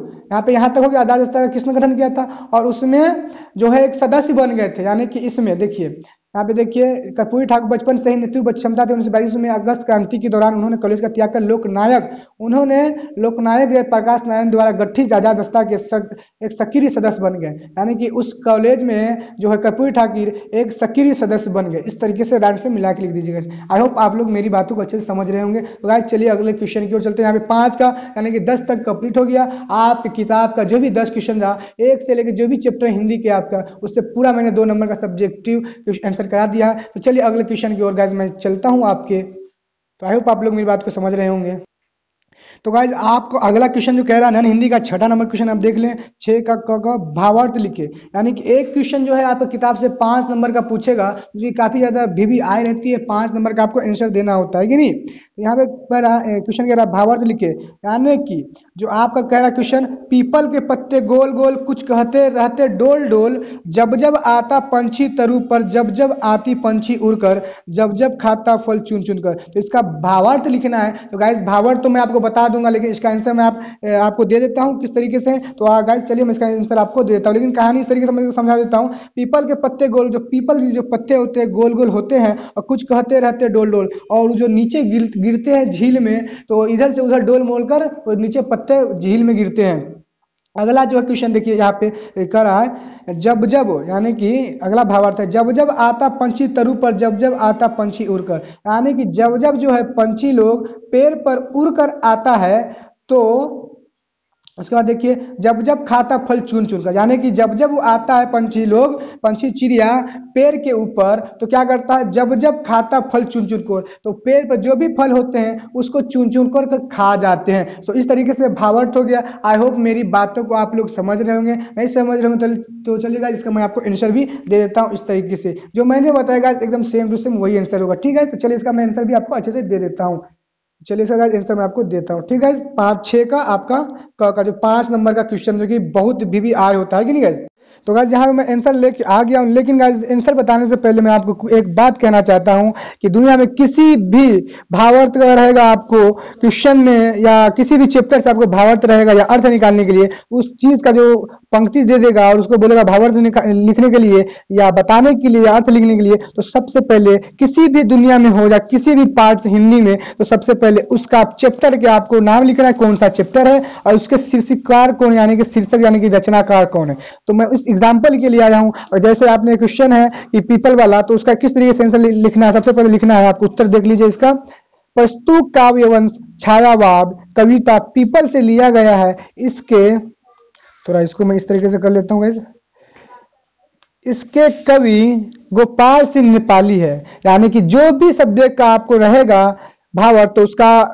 Speaker 1: यहाँ तक हो गया आजाद दस्ता का किसने गठन किया था, और उसमें जो है एक सदस्य बन गए थे। यानी कि इसमें देखिए, यहाँ पे देखिए कर्पूरी ठाकुर बचपन से ही नेतृत्व क्षमता थी। 1942 में अगस्त क्रांति के दौरान उन्होंने कॉलेज का त्याग कर लोकनायक प्रकाश नारायण द्वारा गठित आजाद दस्ता के एक सक्रिय सदस्य बन गए। यानी कि उस कॉलेज में जो है कर्पूरी ठाकुर एक सक्रिय सदस्य बन गए। इस तरीके से राइट से मिला के लिख दीजिएगा। आई होप आप लोग मेरी बातों को अच्छे से समझ रहे होंगे। तो गाइस चलिए अगले क्वेश्चन की ओर चलते हैं। यहाँ पे 5 का यानी कि 10 तक कंप्लीट हो गया। आपकी किताब का जो भी 10 क्वेश्चन था, 1 से लेकर जो भी चैप्टर हिंदी के आपका, उससे पूरा मैंने 2 नंबर का सब्जेक्टिव आंसर करा दिया है। तो चलिए अगले क्वेश्चन की ओर गाइस मैं चलता हूं आपके। तो आई होप आप लोग मेरी बात को समझ रहे होंगे। तो गाइज आपको अगला क्वेश्चन जो कह रहा है ना हिंदी का 6ठा नंबर क्वेश्चन आप देख लें। 6 का भावार्थ लिखे। यानी कि एक क्वेश्चन जो है आपको किताब से 5 नंबर का पूछेगा, जो काफी ज्यादा भी आई रहती है। 5 नंबर का आपको आंसर देना होता है कि नहीं। तो यहाँ पे क्वेश्चन कह रहा है भावार्थ लिखे। यानी कि जो आपका कह रहा क्वेश्चन, पीपल के पत्ते गोल गोल कुछ कहते रहते डोल डोल, जब जब आता पंछी तरु पर, जब जब आती पंछी उड़कर, जब जब खाता फल चुन चुन कर। तो इसका भावार्थ लिखना है। तो गाइस भावार्थ तो मैं आपको बता दूंगा, लेकिन इसका आंसर मैं आपको दे देता हूं किस तरीके से। तो गाइस चलिए मैं इसका आंसर आपको दे देता हूं, लेकिन कहानी इस तरीके से मैं समझा देता हूं। पीपल के पत्ते गोल, जो पीपल जो पत्ते होते हैं गोल गोल होते हैं, और कुछ कहते रहते डोल डोल, और जो नीचे गिरते हैं झील में, तो इधर से उधर डोल मोल कर और नीचे पत्ते झील में गिरते हैं। अगला जो है क्वेश्चन देखिए यहाँ पे कर रहा है, जब जब, यानी कि अगला भावार्थ है, जब जब आता पंछी तरु पर, जब जब आता पंछी उड़कर। यानी कि जब जब जो है पंछी लोग पेड़ पर उड़कर आता है, तो उसके बाद देखिए जब जब खाता फल चुन चुन कर। यानी कि जब जब वो आता है पंछी चिड़िया पेड़ के ऊपर, तो क्या करता है, जब जब खाता फल चुन चुन कर, तो पेड़ पर जो भी फल होते हैं उसको चुन चुन कर खा जाते हैं। तो इस तरीके से भावार्थ हो गया। आई होप मेरी बातों को आप लोग समझ रहे होंगे। नहीं समझ रहे होंगे तो चलिएगा, इसका मैं आपको आंसर भी दे देता हूँ। इस तरीके से जो मैंने बताया एकदम सेम टू सेम वही आंसर होगा, ठीक है। तो चलिए इसका मैं आंसर भी आपको अच्छे से दे देता हूँ। चलिए इसका आंसर मैं आपको देता हूँ, ठीक है। 5-6 का आपका का जो 5 नंबर का क्वेश्चन जो कि बहुत भी आय होता है कि नहीं गाइस। तो गाइस यहाँ मैं आंसर लेके आ गया हूँ, लेकिन गाइस आंसर बताने से पहले मैं आपको एक बात कहना चाहता हूँ कि दुनिया में किसी भी भावार्थ का रहेगा आपको क्वेश्चन में, या किसी भी चैप्टर से आपको भावार्थ रहेगा या अर्थ निकालने के लिए, उस चीज का जो पंक्ति दे देगा और उसको बोलेगा भावार्थ लिखने के लिए या बताने के लिए या अर्थ लिखने के लिए, तो सबसे पहले किसी भी दुनिया में हो या किसी भी पार्ट से हिंदी में, तो सबसे पहले उसका चैप्टर के आपको नाम लिखना है, कौन सा चैप्टर है, और उसके शीर्षककार कौन, यानी कि शीर्षक यानी कि रचनाकार कौन है। तो मैं इस एग्जाम्पल के लिए आया हूं। और जैसे आपने क्वेश्चन है कि पीपल वाला, तो उसका किस तरीके से आंसर लिखना है, सबसे पहले लिखना है आपको, उत्तर देख लीजिए इसका। प्रस्तुत काव्यवंश छायावाद कविता पीपल से लिया गया है। इसके थोड़ा इसको मैं इस तरीके से कर लेता हूं गाइस। इसके कवि गोपाल सिंह नेपाली है। यानी कि जो भी सब्जेक्ट का आपको रहेगा भावार्थ, तो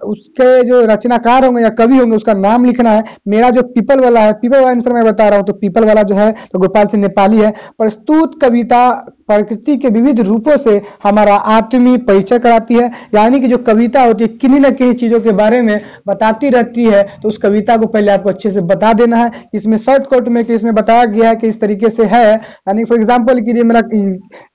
Speaker 1: उसके जो रचनाकार होंगे या कवि होंगे उसका नाम लिखना है। मेरा जो पीपल वाला है, पीपल वाला आंसर मैं बता रहा हूं, तो पीपल वाला जो है तो गोपाल सिंह नेपाली है। प्रस्तुत कविता प्रकृति के विविध रूपों से हमारा आत्मीय परिचय कराती है। यानी कि जो कविता होती है किन्हीं न किन्हीं चीजों के बारे में बताती रहती है, तो उस कविता को पहले आपको अच्छे से बता देना है। इसमें शॉर्टकट में कि इसमें बताया गया है कि इस तरीके से है। यानी फॉर एग्जाम्पल के लिए मेरा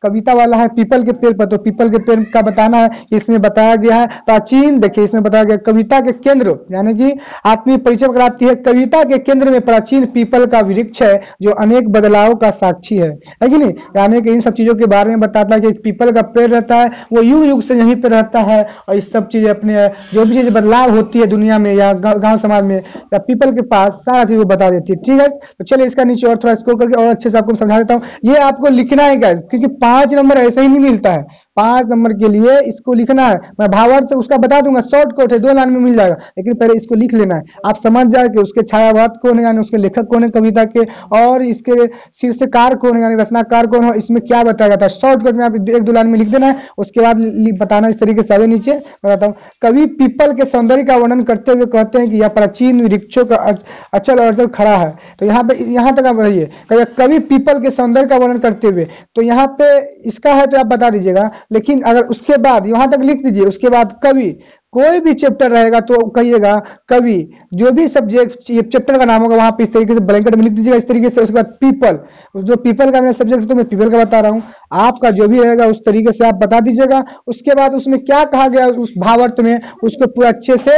Speaker 1: कविता वाला है पीपल के पेड़ पर, तो पीपल के पेड़ का बताना है। इसमें बताया गया है प्राचीन, देखिए इसमें बताया गया कविता के केंद्र, यानी कि आत्मीय परिचय कराती है। कविता के केंद्र में प्राचीन पीपल का वृक्ष है जो अनेक बदलाव का साक्षी है कि नहीं। यानी कि इन सब चीजों के बारे में बताता है कि एक पीपल का पेड़ रहता है, वो युग युग से यहीं पे रहता है, और इस सब चीजें अपने जो भी चीजें बदलाव होती है दुनिया में या गांव समाज में, या पीपल के पास सारा चीज वो बता देती है, ठीक है। तो चलिए इसका नीचे और थोड़ा स्क्रॉल करके और अच्छे से आपको समझा देता हूँ। ये आपको लिखना है गाइस, क्योंकि 5 नंबर ऐसे ही नहीं मिलता है। 5 नंबर के लिए इसको लिखना है। मैं भावार्थ उसका बता दूंगा, शॉर्टकट है, 2 लाइन में मिल जाएगा, लेकिन पहले इसको लिख लेना है। आप समझ जाए कि उसके छायावाद कौन है, यानी उसके लेखक कौन है कविता के, और इसके शीर्षकार कौन है, यानी रचनाकार कौन है, इसमें क्या बताया जाता है। शॉर्टकट में आप 1-2 लाइन में लिख देना है, उसके बाद बताना इस तरीके से। आगे नीचे बताता हूँ, कवि पीपल के सौंदर्य का वर्णन करते हुए कहते हैं कि यह प्राचीन वृक्षों का अचल अचल खड़ा है। तो यहाँ तक आप रहिए, कवि पीपल के सौंदर्य का वर्णन करते हुए, तो यहाँ पे इसका है तो आप बता दीजिएगा, लेकिन अगर उसके बाद यहाँ तक लिख दीजिए, उसके बाद कवि, कोई भी चैप्टर रहेगा तो कहिएगा कवि, जो भी सब्जेक्ट चैप्टर का नाम होगा वहां पे इस तरीके से ब्लैंकेट में लिख दीजिएगा इस तरीके से। उसके बाद पीपल, जो पीपल का मेरा सब्जेक्ट है तो मैं पीपल का बता रहा हूँ, आपका जो भी रहेगा उस तरीके से आप बता दीजिएगा। उसके बाद उसमें क्या कहा गया उस भावार्थ में, उसको पूरा अच्छे से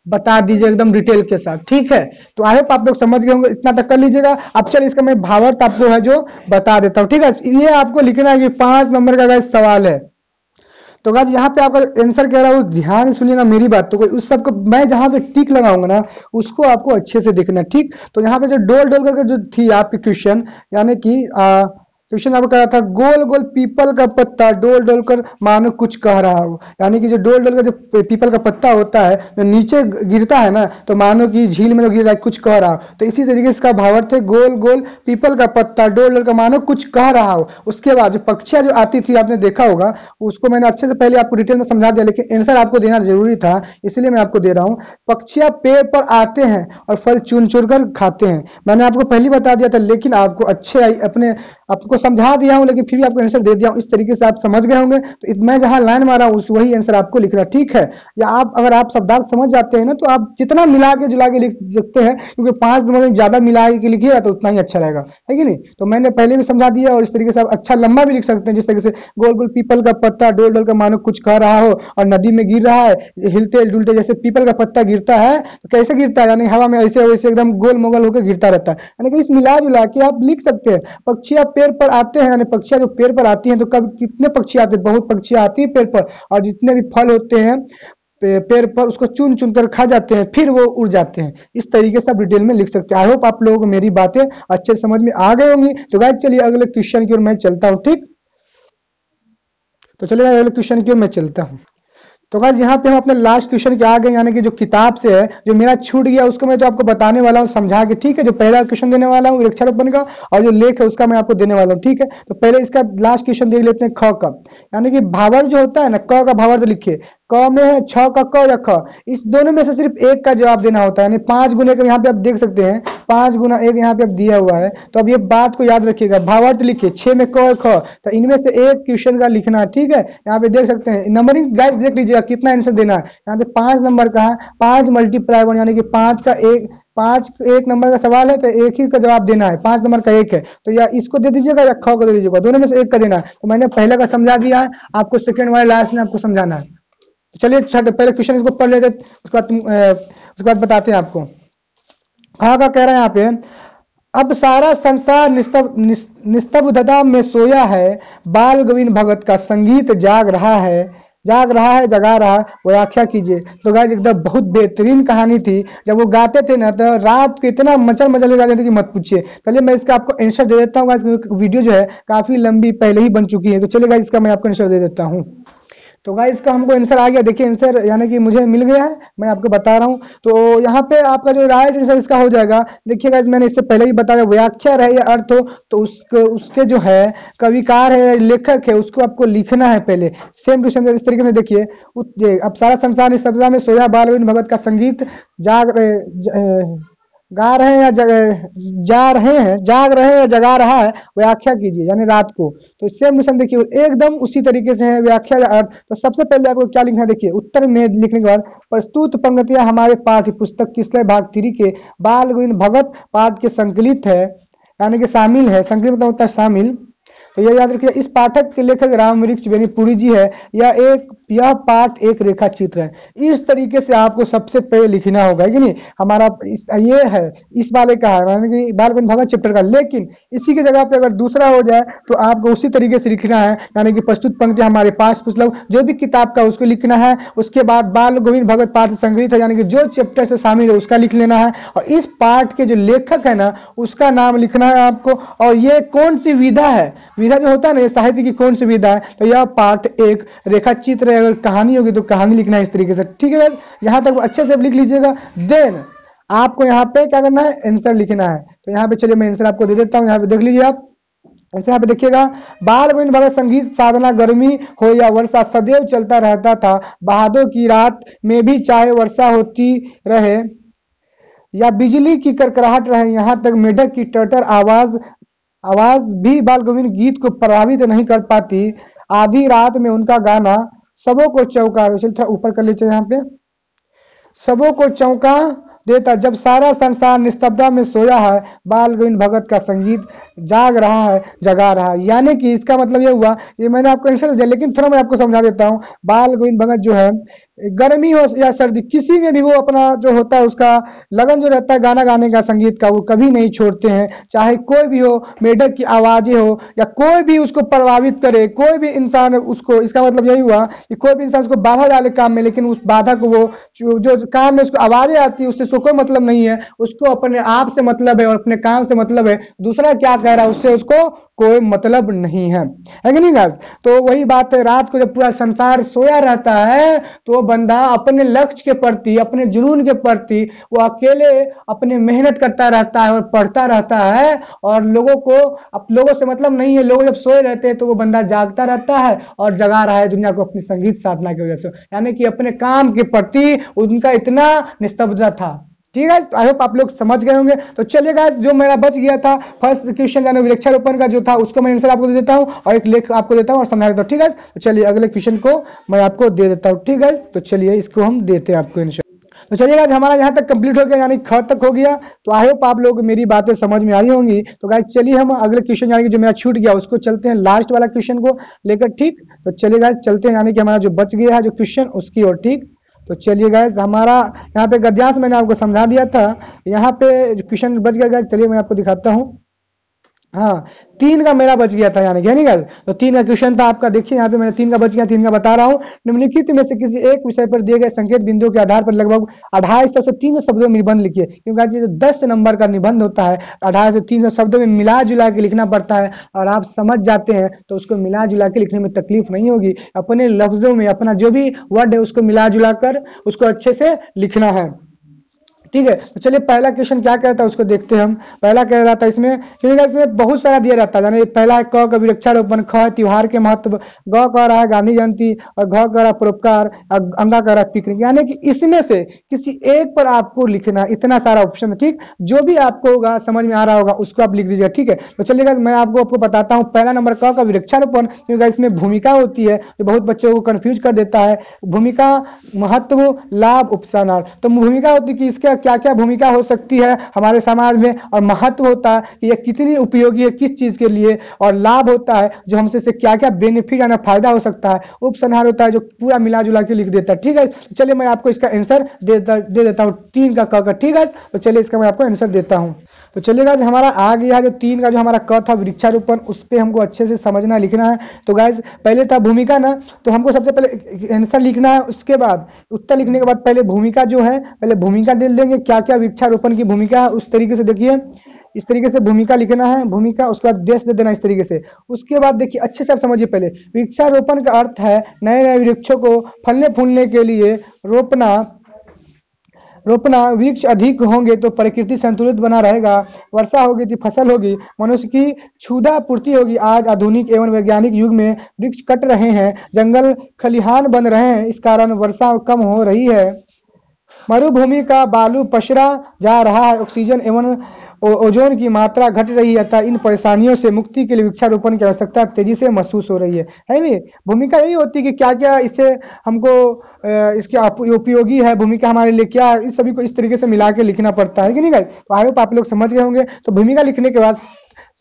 Speaker 1: बता दीजिए एकदम डिटेल के साथ, ठीक है। तो आई होप आप लोग समझ गए होंगे, इतना तक कर लीजिएगा। अब चलिए इसका मैं भावार्थ आपको है जो बता देता हूँ, ठीक है। ये आपको लिखना है कि 5 नंबर का सवाल है। तो गाइस यहाँ पे आपका आंसर कह रहा हूँ, ध्यान सुनिएगा मेरी बात। तो उस सबको मैं जहाँ पे टिक लगाऊंगा ना, उसको आपको अच्छे से देखना, ठीक। तो यहाँ पे जो डोल डोल करके जो थी आपकी क्वेश्चन, यानी कि क्वेश्चन आपको कहा था, गोल गोल पीपल का पत्ता डोल डोल कर मानो कुछ कह रहा हो, यानी कि जो डोल डोल का जो पीपल का पत्ता होता है जो नीचे गिरता है ना, तो मानो कि झील में जो गिर रहा है कुछ कह रहा हो। तो इसी तरीके से इसका भावार्थ है, गोल गोल पीपल का पत्ता डोल डोल कर मानो कुछ कह रहा हो। उसके बाद जो पक्षियां जो आती थी आपने देखा होगा, उसको मैंने अच्छे से पहले आपको डिटेल में समझा दिया, लेकिन आंसर आपको देना जरूरी था, इसलिए मैं आपको दे रहा हूँ। पक्षियां पेड़ पर आते हैं और फल चुन चुन कर खाते हैं, मैंने आपको पहले बता दिया था, लेकिन आपको अच्छे अपने आपको समझा दिया हूं, लेकिन फिर भी आपको आंसर दे दिया हूं। इस तरीके से आप समझ गए होंगे। तो मैं जहां लाइन मारा हूं वही आंसर आपको लिखना, ठीक है। या आप अगर आप शब्दार्थ समझ जाते हैं ना, तो आप जितना मिला के जुला के लिख सकते हैं, क्योंकि 5 नंबर में ज्यादा मिला के लिखिएगा तो उतना ही अच्छा रहेगा, है कि नहीं। तो मैंने पहले भी समझा दिया, और इस तरीके से आप अच्छा लंबा भी लिख सकते हैं, जिस तरीके से गोल गोल पीपल का पत्ता डोल डोल का मानो कुछ कह रहा हो, और नदी में गिर रहा है हिलते डुलते, जैसे पीपल का पत्ता गिरता है तो कैसे गिरता है, यानी हवा में ऐसे वैसे एकदम गोल मोगल होकर गिरता रहता है, यानी कि इस मिला जुला के आप लिख सकते हैं। पक्षियां पेड़ पर आते हैं, यानी पक्षियां जो पेड़ पर आती हैं, तो कब कितने पक्षी आते हैं, बहुत पक्षियां आती है पेड़ पर, और जितने भी फल होते हैं पेड़ पर उसको चुन चुन कर खा जाते हैं, फिर वो उड़ जाते हैं। इस तरीके से आप डिटेल में लिख सकते हैं। आई होप आप लोगों को मेरी बातें अच्छे समझ में आ गई होंगी। तो गाइस चलिए अगले क्वेश्चन की ओर मैं चलता हूं, ठीक। तो चलिए अगले क्वेश्चन की ओर मैं चलता हूं। तो गाइस यहाँ पे हम अपने लास्ट क्वेश्चन के आ गए, यानी कि जो किताब से है, जो मेरा छूट गया उसको मैं तो आपको बताने वाला हूँ समझा के, ठीक है। जो पहला क्वेश्चन देने वाला हूँ वृक्षारोपण का, और जो लेख है उसका मैं आपको देने वाला हूँ, ठीक है। तो पहले इसका लास्ट क्वेश्चन देख लेते हैं, ख का, यानी कि भावार्थ जो होता है ना, क का भावार्थ लिखिए। क में है छ का क या ख, इस दोनों में से सिर्फ एक का जवाब देना होता है, यानी 5 गुने का यहाँ पे आप देख सकते हैं, 5 गुना 1 यहाँ पे आप दिया हुआ है। तो अब ये बात को याद रखिएगा, भावार्थ लिखिए 6 में क और ख, तो इनमें से एक क्वेश्चन का लिखना है, ठीक है। यहाँ पे देख सकते हैं नंबरिंग, गाइस देख लीजिएगा कितना आंसर देना है। यहाँ पे 5 नंबर का है, 5 × 1, यानी कि 5 एक नंबर का सवाल है, तो एक ही का जवाब देना है, 5 नंबर का एक है, तो या इसको दे दीजिएगा या ख को दे दीजिएगा, दोनों में से एक का देना है। तो मैंने पहले का समझा दिया है, आपको सेकंड वाले लास्ट में आपको समझाना है। तो चलिए पहले क्वेश्चन इसको पढ़ लेते, उसके बाद बताते हैं आपको। ख का कह रहा है यहाँ पे, अब सारा संसार निस्तब्धता में सोया है, बाल गोविंद भगत का संगीत जगा रहा है, व्याख्या कीजिए। तो गाइस एकदम बहुत बेहतरीन कहानी थी, जब वो गाते थे ना तो रात को इतना मचल गाते थे कि मत पूछिए। चलिए मैं इसका आपको आंसर दे देता हूँ गाइस, वीडियो जो है काफी लंबी पहले ही बन चुकी है। तो चलिए गाइस इसका मैं आपको आंसर दे देता हूँ। तो गाइस इसका हमको आंसर आ गया, देखिए आंसर यानी कि मुझे मिल गया है, मैं आपको बता रहा हूँ। तो यहाँ पे आपका जो राइट आंसर इसका हो जाएगा, देखिए गाइस मैंने इससे पहले ही बताया, व्याख्या है या अर्थ हो, तो उसके जो है कविकार है लेखक है, उसको आपको लिखना है पहले, सेम टू सेम इस तरीके से। देखिए अब सारा संसार निस्तब्धता में सोया, बाल गोविंद भगत का संगीत जाग रहे हैं या जगा रहा है, व्याख्या कीजिए, यानी रात को। तो सेम टू सेम देखिए एकदम उसी तरीके से है, व्याख्या या अर्थ। तो सबसे पहले आपको क्या लिखना है, देखिए उत्तर में लिखने के बाद प्रस्तुत पंक्तियां हमारे पाठ्य पुस्तक किसलय भाग 3 के बाल गोविंद भगत पाठ के संकलित है, यानी कि शामिल है, संकलित मतलब होता है शामिल। तो यह याद रखिए, इस पाठक के लेखक रामवृक्ष बेनीपुरी जी है। यह एक यह पाठ एक रेखा चित्र है। इस तरीके से आपको सबसे पहले लिखना होगा कि नहीं। हमारा ये है इस वाले का है यानी कि बाल गौविंद भगत चैप्टर का, लेकिन इसी की जगह पे अगर दूसरा हो जाए तो आपको उसी तरीके से लिखना है, यानी कि प्रस्तुत पंक्ति हमारे पास मतलब जो भी किताब का उसको लिखना है। उसके बाद बाल गोविंद भगत पाठ संग्रहित है यानी कि जो चैप्टर से शामिल है उसका लिख लेना है, और इस पाठ के जो लेखक है ना उसका नाम लिखना है आपको। और ये कौन सी विधा है, विधा जो होता है ना ये साहित्य की कौन सी विधा है, तो यह पाठ एक रेखा चित्र है। अगर कहानी होगी तो कहानी लिखना है इस तरीके से, ठीक है। यहां तक अच्छे से लिख लीजिएगा। देन आपको यहाँ पे क्या करना है, आंसर लिखना है। तो यहाँ पे चलिए मैं आंसर आपको दे देता हूँ, यहाँ पे देख लीजिए आप। यहाँ पे देखिएगा, बाल गोविंद भगत संगीत साधना गर्मी हो या वर्षा सदैव चलता रहता था, बहादुर की रात में भी चाहे वर्षा होती रहे या बिजली की करकराहट रहे, यहाँ तक मेढक की टटर आवाज भी बाल गोविंद गीत को प्रभावित नहीं कर पाती। आधी रात में उनका गाना सबों को चौंका, थोड़ा ऊपर कर लीजिए, यहाँ पे सबों को चौंका देता। जब सारा संसार निस्तब्धता में सोया है, बाल गोविंद भगत का संगीत जाग रहा है, जगा रहा है। यानी कि इसका मतलब ये हुआ, ये मैंने आपको आंसर दिया लेकिन थोड़ा मैं आपको समझा देता हूँ। बाल गोविंद भगत जो है गर्मी हो या सर्दी किसी में भी वो अपना जो होता है उसका लगन जो रहता है गाना गाने का, संगीत का, वो कभी नहीं छोड़ते हैं। चाहे कोई भी हो, मेढक की आवाजें हो या कोई भी उसको प्रभावित करे, कोई भी इंसान उसको, इसका मतलब यही हुआ कि कोई भी इंसान उसको बाधा डाले काम में, लेकिन उस बाधा को वो जो काम में उसको आवाजें आती है उससे कोई मतलब नहीं है, उसको अपने आप से मतलब है और अपने काम से मतलब है। दूसरा क्या कह रहा है उससे उसको कोई मतलब नहीं है कि नहीं गाइस। तो वही बात है, रात को जब पूरा संसार सोया रहता है तो बंदा अपने लक्ष्य के प्रति, अपने जुनून के प्रति वो अकेले अपने मेहनत करता रहता है और पढ़ता रहता है, और लोगों से मतलब नहीं है। लोग जब सोए रहते हैं तो वो बंदा जागता रहता है और जगा रहा है दुनिया को अपनी संगीत साधना की वजह से, यानी कि अपने काम के प्रति उनका इतना निस्तब्धता था। ठीक है, आई होप आप लोग समझ गए होंगे। तो चलिए गाइस, जो मेरा बच गया था फर्स्ट क्वेश्चन यानी वृक्षारोपण का जो था उसको मैं आंसर आपको दे देता हूं और एक लेख आपको देता हूं और समझा देता हूं। ठीक है, तो चलिए अगले क्वेश्चन को मैं आपको दे देता हूं। ठीक है, तो चलिए इसको हम देते हैं आपको आंसर। तो चलिए गाइस, हमारा यहाँ तक कंप्लीट हो गया यानी ख तक हो गया। तो आई होप आप लोग मेरी बातें समझ में आई होंगी। तो गाइस चलिए हम अगले क्वेश्चन यानी कि जो मेरा छूट गया उसको चलते हैं, लास्ट वाला क्वेश्चन को लेकर। ठीक, तो चलिए गाइस चलते हैं यानी कि हमारा जो बच गया है जो क्वेश्चन उसकी ओर। ठीक, तो चलिए गाइस, हमारा यहाँ पे गद्यांश मैंने आपको समझा दिया था, यहाँ पे क्वेश्चन बच गया गाइस। चलिए मैं आपको दिखाता हूँ। हाँ, 3 का मेरा बच गया था यानी कि गाइस। तो 3 का क्वेश्चन था आपका, देखिए यहाँ पे मैंने 3 का बच गया, 3 का बता रहा हूँ। निम्नलिखित में से किसी एक विषय पर दिए गए संकेत बिंदुओं के आधार पर लगभग 250 से 300 शब्दों में निबंध लिखिए। क्योंकि जो 10 नंबर का निबंध होता है 250 से 300 शब्दों में मिला जुला के लिखना पड़ता है, और आप समझ जाते हैं तो उसको मिला जुला के लिखने में तकलीफ नहीं होगी। अपने लफ्जों में अपना जो भी वर्ड है उसको मिला जुला कर उसको अच्छे से लिखना है। ठीक है, तो चलिए पहला क्वेश्चन क्या कहता है उसको देखते हैं हम। पहला कह रहा था इसमें, क्योंकि इसमें बहुत सारा दिया रहता है, यानी पहला है क का वृक्षारोपण, ख त्योहार के महत्व, ग कह रहा है गांधी जयंती, और घ कह रहा है परोपकार, और अंगा कह रहा है पिकनिक। यानी कि इसमें से किसी एक पर आपको लिखना, इतना सारा ऑप्शन है। ठीक, जो भी आपको होगा समझ में आ रहा होगा उसको आप लिख दीजिएगा। ठीक है, तो चलिएगा मैं आपको बताता हूँ। पहला नंबर क का वृक्षारोपण, क्योंकि इसमें भूमिका होती है जो बहुत बच्चों को कंफ्यूज कर देता है। भूमिका, महत्व, लाभ, उपसंहार। तो भूमिका होती है कि इसका क्या क्या भूमिका हो सकती है हमारे समाज में, और महत्व होता है कि यह कितनी उपयोगी है किस चीज के लिए, और लाभ होता है जो हमसे से क्या क्या बेनिफिट यानी फायदा हो सकता है। उपसंहार होता है जो पूरा मिला जुला के लिख देता है। ठीक है, चलिए मैं आपको इसका आंसर दे देता हूँ 3 का क का। ठीक है, तो चलिए इसका मैं आपको आंसर देता हूँ। तो चलिए गाइस, हमारा आ गया जो 3 का जो हमारा क था वृक्षारोपण, उस पर हमको अच्छे से समझना लिखना है। तो गाइस पहले था भूमिका ना, तो हमको सबसे पहले आंसर लिखना है, उसके बाद उत्तर लिखने के बाद पहले भूमिका जो है, पहले भूमिका दे देंगे क्या क्या वृक्षारोपण की भूमिका है उस तरीके से। देखिए इस तरीके से भूमिका लिखना है, भूमिका, उसके बाद देश दे देना इस तरीके से। उसके बाद देखिए अच्छे से आप समझिए, पहले वृक्षारोपण का अर्थ है नए नए वृक्षों को फलने फूलने के लिए रोपना। वृक्ष अधिक होंगे तो प्रकृति संतुलित बना रहेगा, वर्षा होगी तो फसल होगी, मनुष्य की क्षुधा पूर्ति होगी। आज आधुनिक एवं वैज्ञानिक युग में वृक्ष कट रहे हैं, जंगल खलिहान बन रहे हैं, इस कारण वर्षा कम हो रही है। मरुभूमि का बालू पसरा जा रहा है, ऑक्सीजन एवं ओजोन की मात्रा घट रही है, अतः इन परेशानियों से मुक्ति के लिए वृक्षारोपण की आवश्यकता तेजी से महसूस हो रही है नहीं। भूमिका यही होती है कि क्या क्या इससे हमको इसके उपयोगी है, भूमिका हमारे लिए क्या है, इस सभी को इस तरीके से मिला के लिखना पड़ता है कि नहीं गाइस। तो आई होप आप लोग समझ गए होंगे। तो भूमिका लिखने के बाद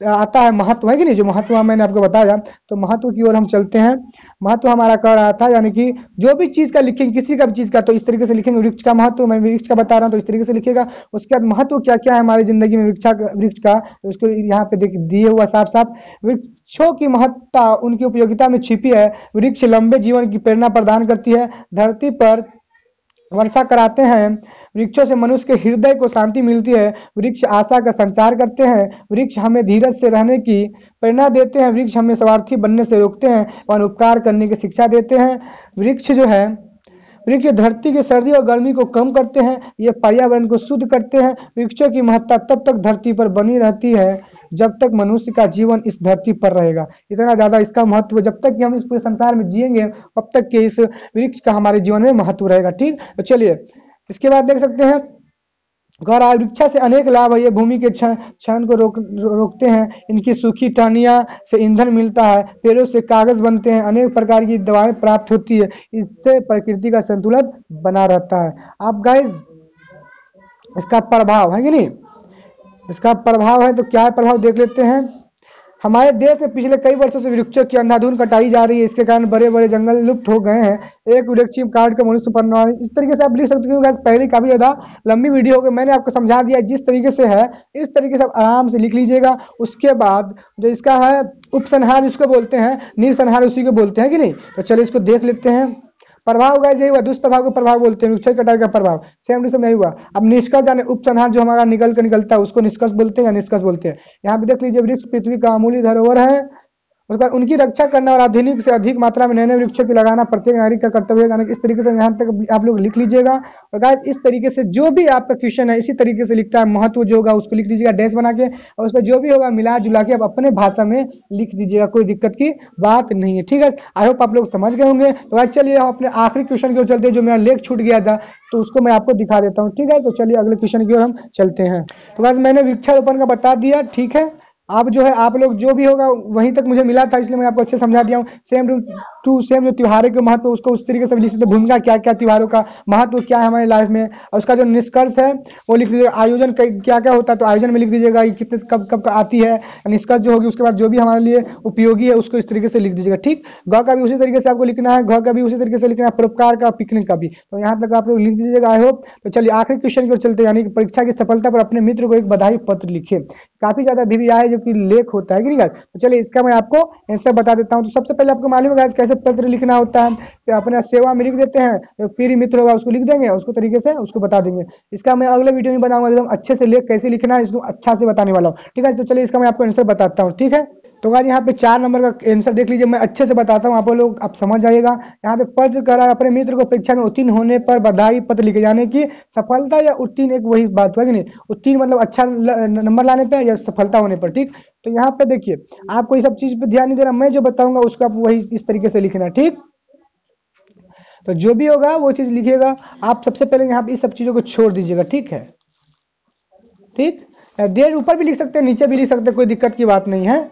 Speaker 1: आता है महत्व, है कि नहीं, जो महत्व मैंने आपको बताया, तो महत्व की ओर हम चलते हैं। महत्व हमारा कह रहा था, यानी कि जो भी चीज का लिखेंगे, किसी का भी चीज का, तो इस तरीके से लिखेंगे। वृक्ष का महत्व मैं वृक्ष का बता रहा हूँ तो इस तरीके से लिखेगा। उसके बाद महत्व क्या क्या है हमारी जिंदगी में वृक्ष का, तो इसको यहाँ पे दिए हुआ साफ साफ। वृक्षों की महत्ता उनकी उपयोगिता में छिपी है। वृक्ष लंबे जीवन की प्रेरणा प्रदान करती है, धरती पर वर्षा कराते हैं। वृक्षों से मनुष्य के हृदय को शांति मिलती है। वृक्ष आशा का संचार करते हैं। वृक्ष हमें धीरज से रहने की प्रेरणा देते हैं। वृक्ष हमें स्वार्थी बनने से रोकते हैं और उपकार करने की शिक्षा देते हैं। वृक्ष जो है, वृक्ष धरती की सर्दी और गर्मी को कम करते हैं। ये पर्यावरण को शुद्ध करते हैं। वृक्षों की महत्ता तब तक धरती पर बनी रहती है जब तक मनुष्य का जीवन इस धरती पर रहेगा। इतना ज्यादा इसका महत्व, जब तक कि हम इस पूरे संसार में जिएंगे तब तक कि इस वृक्ष का हमारे जीवन में महत्व रहेगा। ठीक, तो चलिए इसके बाद देख सकते हैं, गौर वृक्षा से अनेक लाभ है। ये भूमि के क्षरण को रोकते हैं। इनकी सूखी टहनियां से ईंधन मिलता है। पेड़ों से कागज बनते हैं। अनेक प्रकार की दवाएं प्राप्त होती है। इससे प्रकृति का संतुलन बना रहता है। आप गाइस इसका प्रभाव है कि नहीं, इसका प्रभाव है, तो क्या है प्रभाव देख लेते हैं। हमारे देश में पिछले कई वर्षों से वृक्षों की अंधाधुंध कटाई जा रही है। इसके कारण बड़े बड़े जंगल लुप्त हो गए हैं। एक वृक्ष काट कर मनुष्य पर, इस तरीके से आप लिख सकते हो। पहले काफी ज्यादा लंबी वीडियो हो गई, मैंने आपको समझा दिया जिस तरीके से है, इस तरीके से आप आराम से लिख लीजिएगा। उसके बाद जो इसका है उपसंहार जिसको बोलते हैं, निरसंहार उसी को बोलते हैं कि नहीं, तो चलिए इसको देख लेते हैं। प्रभाव गाइस यही हुआ, दुष्प्रभाव को प्रभाव बोलते हैं, वृक्ष कटाई का प्रभाव सेम टू सेम यही हुआ। अब निष्कर्ष यानी उपसंहार जो हमारा निकलता है उसको निष्कर्ष बोलते हैं या निष्कर्ष बोलते हैं। यहाँ पे देख लीजिए, वृक्ष पृथ्वी का अमूल्य धरोहर है। उसके बाद उनकी रक्षा करना और आधुनिक से अधिक मात्रा में नए नए वृक्षों की लगाना प्रत्येक नागरिक का कर्तव्य है। इस तरीके से यहाँ तक आप लोग लिख लीजिएगा। और गाइस इस तरीके से जो भी आपका क्वेश्चन है इसी तरीके से लिखता है। महत्व जो होगा उसको लिख दीजिएगा डैश बना के, और उस पर जो भी होगा मिला जुला के आप अपने भाषा में लिख दीजिएगा, कोई दिक्कत की बात नहीं है। ठीक है, आई होप आप लोग समझ गए होंगे। तो गाइस चलिए हम अपने आखिरी क्वेश्चन की ओर चलते हैं, जो मेरा लेख छूट गया था तो उसको मैं आपको दिखा देता हूँ। ठीक है, तो चलिए अगले क्वेश्चन की ओर हम चलते हैं। तो गाइस मैंने वृक्षारोपण का बता दिया, ठीक है। अब जो है आप लोग जो भी होगा वहीं तक मुझे मिला था, इसलिए मैं आपको अच्छे समझा दिया हूँ। सेम जो त्योहारों के महत्व उसको उस तरीके से लिख सकते, भूमिका क्या क्या, त्योहारों का महत्व क्या है हमारे लाइफ में, और उसका जो निष्कर्ष है वो लिख दीजिएगा। आयोजन क्या क्या होता है तो आयोजन में लिख दीजिएगा कितने कब कब आती है। निष्कर्ष जो होगी उसके बाद जो भी हमारे लिए उपयोगी है उसको इस तरीके से लिख दीजिएगा। ठीक, ग का भी उसी तरीके से आपको लिखना है, घ का भी उसी तरीके से लिखना है, परोपकार का, पिकनिक का भी, तो यहाँ तक आप लोग लिख दीजिएगा। I hope. तो चलिए आखिरी क्वेश्चन की ओर चलते हैं, यानी कि परीक्षा की सफलता पर अपने मित्र को एक बधाई पत्र लिखे। काफी ज्यादा भी आया है जो कि लेख होता है कि नहीं गाइस। तो चलिए इसका मैं आपको आंसर बता देता हूं। तो सबसे पहले आपको मालूम है गाइस कैसे पत्र लिखना होता है, तो अपने सेवा में लिख देते हैं, जो प्रिय मित्र होगा उसको लिख देंगे, उसको तरीके से उसको बता देंगे। इसका मैं अगले वीडियो में बनाऊंगा, एकदम अच्छे से लेख कैसे लिखना है इसको अच्छा से बताने वाला हूँ। ठीक है, तो चलिए इसका मैं आपको आंसर बताता हूँ। ठीक है, तो गाइस यहाँ पे 4 नंबर का आंसर देख लीजिए, मैं अच्छे से बताता हूँ, आप लोग आप समझ जाइएगा। यहाँ पे पत्र कर रहा है अपने मित्र को परीक्षा में उत्तीर्ण होने पर बधाई पत्र लिखे, यानी कि सफलता या उत्तीर्ण एक वही बात हुआ कि नहीं, उत्तीर्ण मतलब अच्छा नंबर लाने पे या सफलता होने पर। ठीक, तो यहाँ पे देखिए आपको ये सब चीज पे ध्यान नहीं देना, मैं जो बताऊंगा उसको आप वही इस तरीके से लिखना। ठीक, तो जो भी होगा वो चीज लिखिएगा। आप सबसे पहले यहाँ पे इस सब चीजों को छोड़ दीजिएगा। ठीक है, ठीक, डेढ़ ऊपर भी लिख सकते हैं नीचे भी लिख सकते हैं, कोई दिक्कत की बात नहीं है।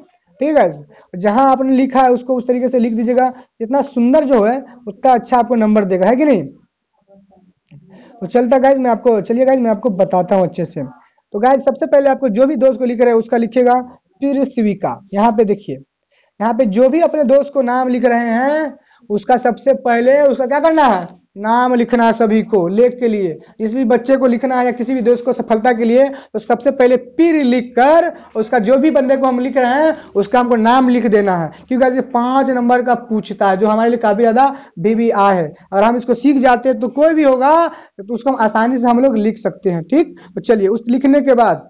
Speaker 1: ठीक है, जहां आपने लिखा है उसको उस तरीके से लिख दीजिएगा। जितना सुंदर जो है उतना अच्छा आपको नंबर देगा, है कि नहीं। तो चलता गाइज मैं आपको, चलिए गाइज मैं आपको बताता हूँ अच्छे से। तो गाइज सबसे पहले आपको जो भी दोस्त को लिख रहे हैं उसका लिखिएगा प्रिय शिविका। यहाँ पे देखिए, यहाँ पे जो भी अपने दोस्त को नाम लिख रहे हैं उसका सबसे पहले उसका क्या करना है, नाम लिखना है सभी को लेख के लिए। जिस भी बच्चे को लिखना है या किसी भी दोस्त को सफलता के लिए, तो सबसे पहले पीर लिख कर उसका जो भी बंदे को हम लिख रहे हैं उसका हमको नाम लिख देना है, क्योंकि ये 5 नंबर का पूछता है जो हमारे लिए काफी ज्यादा BBI है। और हम इसको सीख जाते हैं तो कोई भी होगा तो उसको हम आसानी से हम लोग लिख सकते हैं। ठीक, तो चलिए उस लिखने के बाद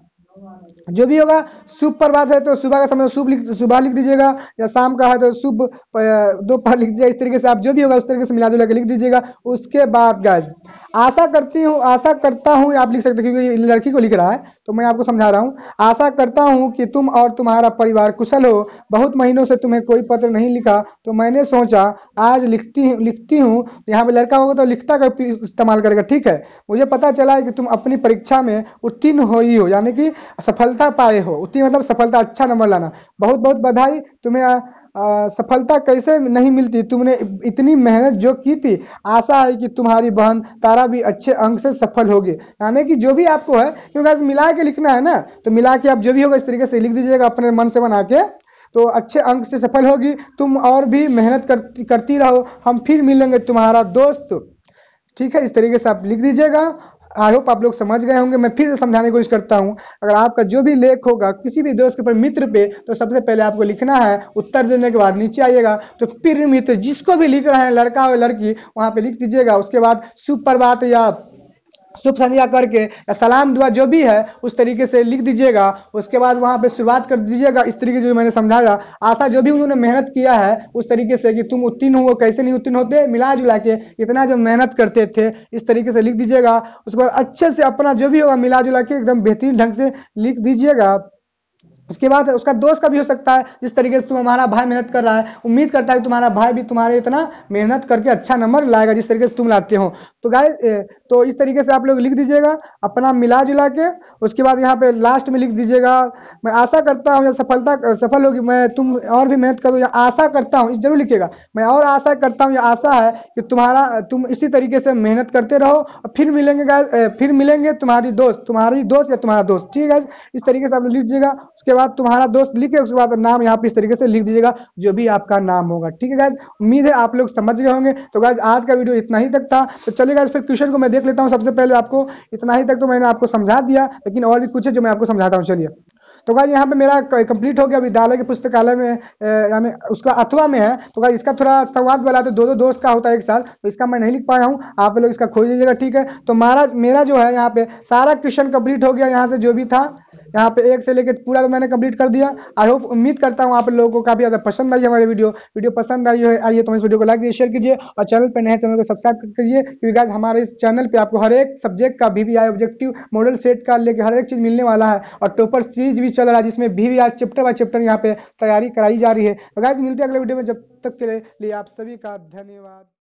Speaker 1: जो भी होगा, शुभ प्रभात है तो सुबह का समय सुबह लिख दीजिएगा, या शाम का है तो शुभ दोपहर लिख दीजिएगा। इस तरीके से आप जो भी होगा उस तरीके से मिला जुला के लिख दीजिएगा। उसके बाद गाइस आशा करता हूँ आप लिख सकते हैं, क्योंकि लड़की को लिख रहा है तो मैं आपको समझा रहा हूँ। आशा करता हूँ कि तुम और तुम्हारा परिवार कुशल हो। बहुत महीनों से तुम्हें कोई पत्र नहीं लिखा तो मैंने सोचा आज लिखती हूँ। यहाँ पे लड़का होगा तो लिखता का इस्तेमाल करेगा। ठीक है, मुझे पता चला है कि तुम अपनी परीक्षा में उत्तीर्ण हुई हो, यानी कि सफलता पाए हो। उत्तीर्ण मतलब सफलता, अच्छा नंबर लाना। बहुत बहुत बधाई, तुम्हें सफलता कैसे नहीं मिलती, तुमने इतनी मेहनत जो की थी, आशा है कि तुम्हारी बहन तारा भी अच्छे अंक से सफल होगी। यानी कि जो भी आपको है, क्योंकि मिला के लिखना है ना, तो मिला के आप जो भी होगा इस तरीके से लिख दीजिएगा अपने मन से बना के, तो अच्छे अंक से सफल होगी तुम, और भी मेहनत करती रहो, हम फिर मिलेंगे तुम्हारा दोस्त। ठीक है, इस तरीके से आप लिख दीजिएगा। आई होप आप लोग समझ गए होंगे। मैं फिर से समझाने की कोशिश करता हूं, अगर आपका जो भी लेख होगा किसी भी दोस्त के ऊपर, मित्र पे, तो सबसे पहले आपको लिखना है, उत्तर देने के बाद नीचे आइएगा तो प्रिय मित्र जिसको भी लिख रहे हैं, लड़का हो लड़की, वहां पे लिख दीजिएगा। उसके बाद शुभ प्रभात या शुभ संध्या करके या सलाम दुआ जो भी है उस तरीके से लिख दीजिएगा। उसके बाद वहां पे शुरुआत कर दीजिएगा इस तरीके से जो मैंने समझाया। आशा जो भी उन्होंने मेहनत किया है उस तरीके से कि तुम उत्तीर्ण हो, कैसे नहीं उत्तीर्ण होते, मिला जुला के इतना जो मेहनत करते थे इस तरीके से लिख दीजिएगा। उसके बाद अच्छे से अपना जो भी होगा मिला जुला के एकदम बेहतरीन ढंग से लिख दीजिएगा। उसके बाद उसका दोस्त का भी हो सकता है, जिस तरीके से तुम्हारा भाई मेहनत कर रहा है, उम्मीद करता है कि तुम्हारा भाई भी तुम्हारे इतना मेहनत करके अच्छा नंबर लाएगा जिस तरीके से तुम लाते हो। तो गाइस, तो इस तरीके से आप लोग लिख दीजिएगा अपना मिला जुला के। उसके बाद यहाँ पे लास्ट में लिख दीजिएगा, मैं आशा करता हूँ या सफलता सफल होगी, मैं तुम और भी मेहनत करो, या आशा करता हूँ, इस जरूर लिखिएगा, मैं और आशा करता हूँ या आशा है कि तुम इसी तरीके से मेहनत करते रहो और फिर मिलेंगे गाइस, फिर मिलेंगे तुम्हारी दोस्त या तुम्हारा दोस्त। ठीक है, इस तरीके से आप लोग लिख दीजिएगा। उसके बाद तुम्हारा दोस्त लिखे, उसके बाद नाम यहाँ पे इस तरीके से लिख दीजिएगा जो भी आपका नाम होगा। ठीक है गाइस, उम्मीद है आप लोग समझ गए होंगे। तो गाइस आज का वीडियो इतना ही तक था, तो चलिए गाइस फिर क्वेश्चन को मैं देख लेता हूँ। सबसे पहले आपको इतना ही तक तो मैंने आपको समझा दिया, लेकिन और भी कुछ है जो मैं आपको समझाता हूँ। चलिए, तो गाइस यहाँ पे मेरा कंप्लीट हो गया, विद्यालय के पुस्तकालय में यानी उसका अथवा में है। तो गाइस इसका थोड़ा संवाद वाला, तो दो दोस्त का होता है एक साल, तो इसका मैं नहीं लिख पाया हूँ, आप लोग इसका खोज लीजिएगा। ठीक है, तो मेरा जो है यहाँ पे सारा क्वेश्चन कंप्लीट हो गया, यहाँ से जो भी था यहाँ पे एक से लेके पूरा तो मैंने कंप्लीट कर दिया। आई होप, उम्मीद करता हूँ आप लोगों को काफी ज्यादा पसंद आई हमारी वीडियो पसंद आई है आइए तो इस वीडियो को लाइक कीजिए, शेयर कीजिए, और चैनल पर नए चैनल को सब्सक्राइब कीजिए, क्योंकि गाइस हमारे इस चैनल पे आपको हर एक सब्जेक्ट का VVI ऑब्जेक्टिव मॉडल सेट का लेके हर एक चीज मिलने वाला है, और टॉपर सीरीज भी चल रहा है जिसमें VVI चैप्टर बाय चैप्टर यहाँ पे तैयारी कराई जा रही है। तो गाइस मिलते हैं अगले वीडियो में, जब तक के लिए आप सभी का धन्यवाद।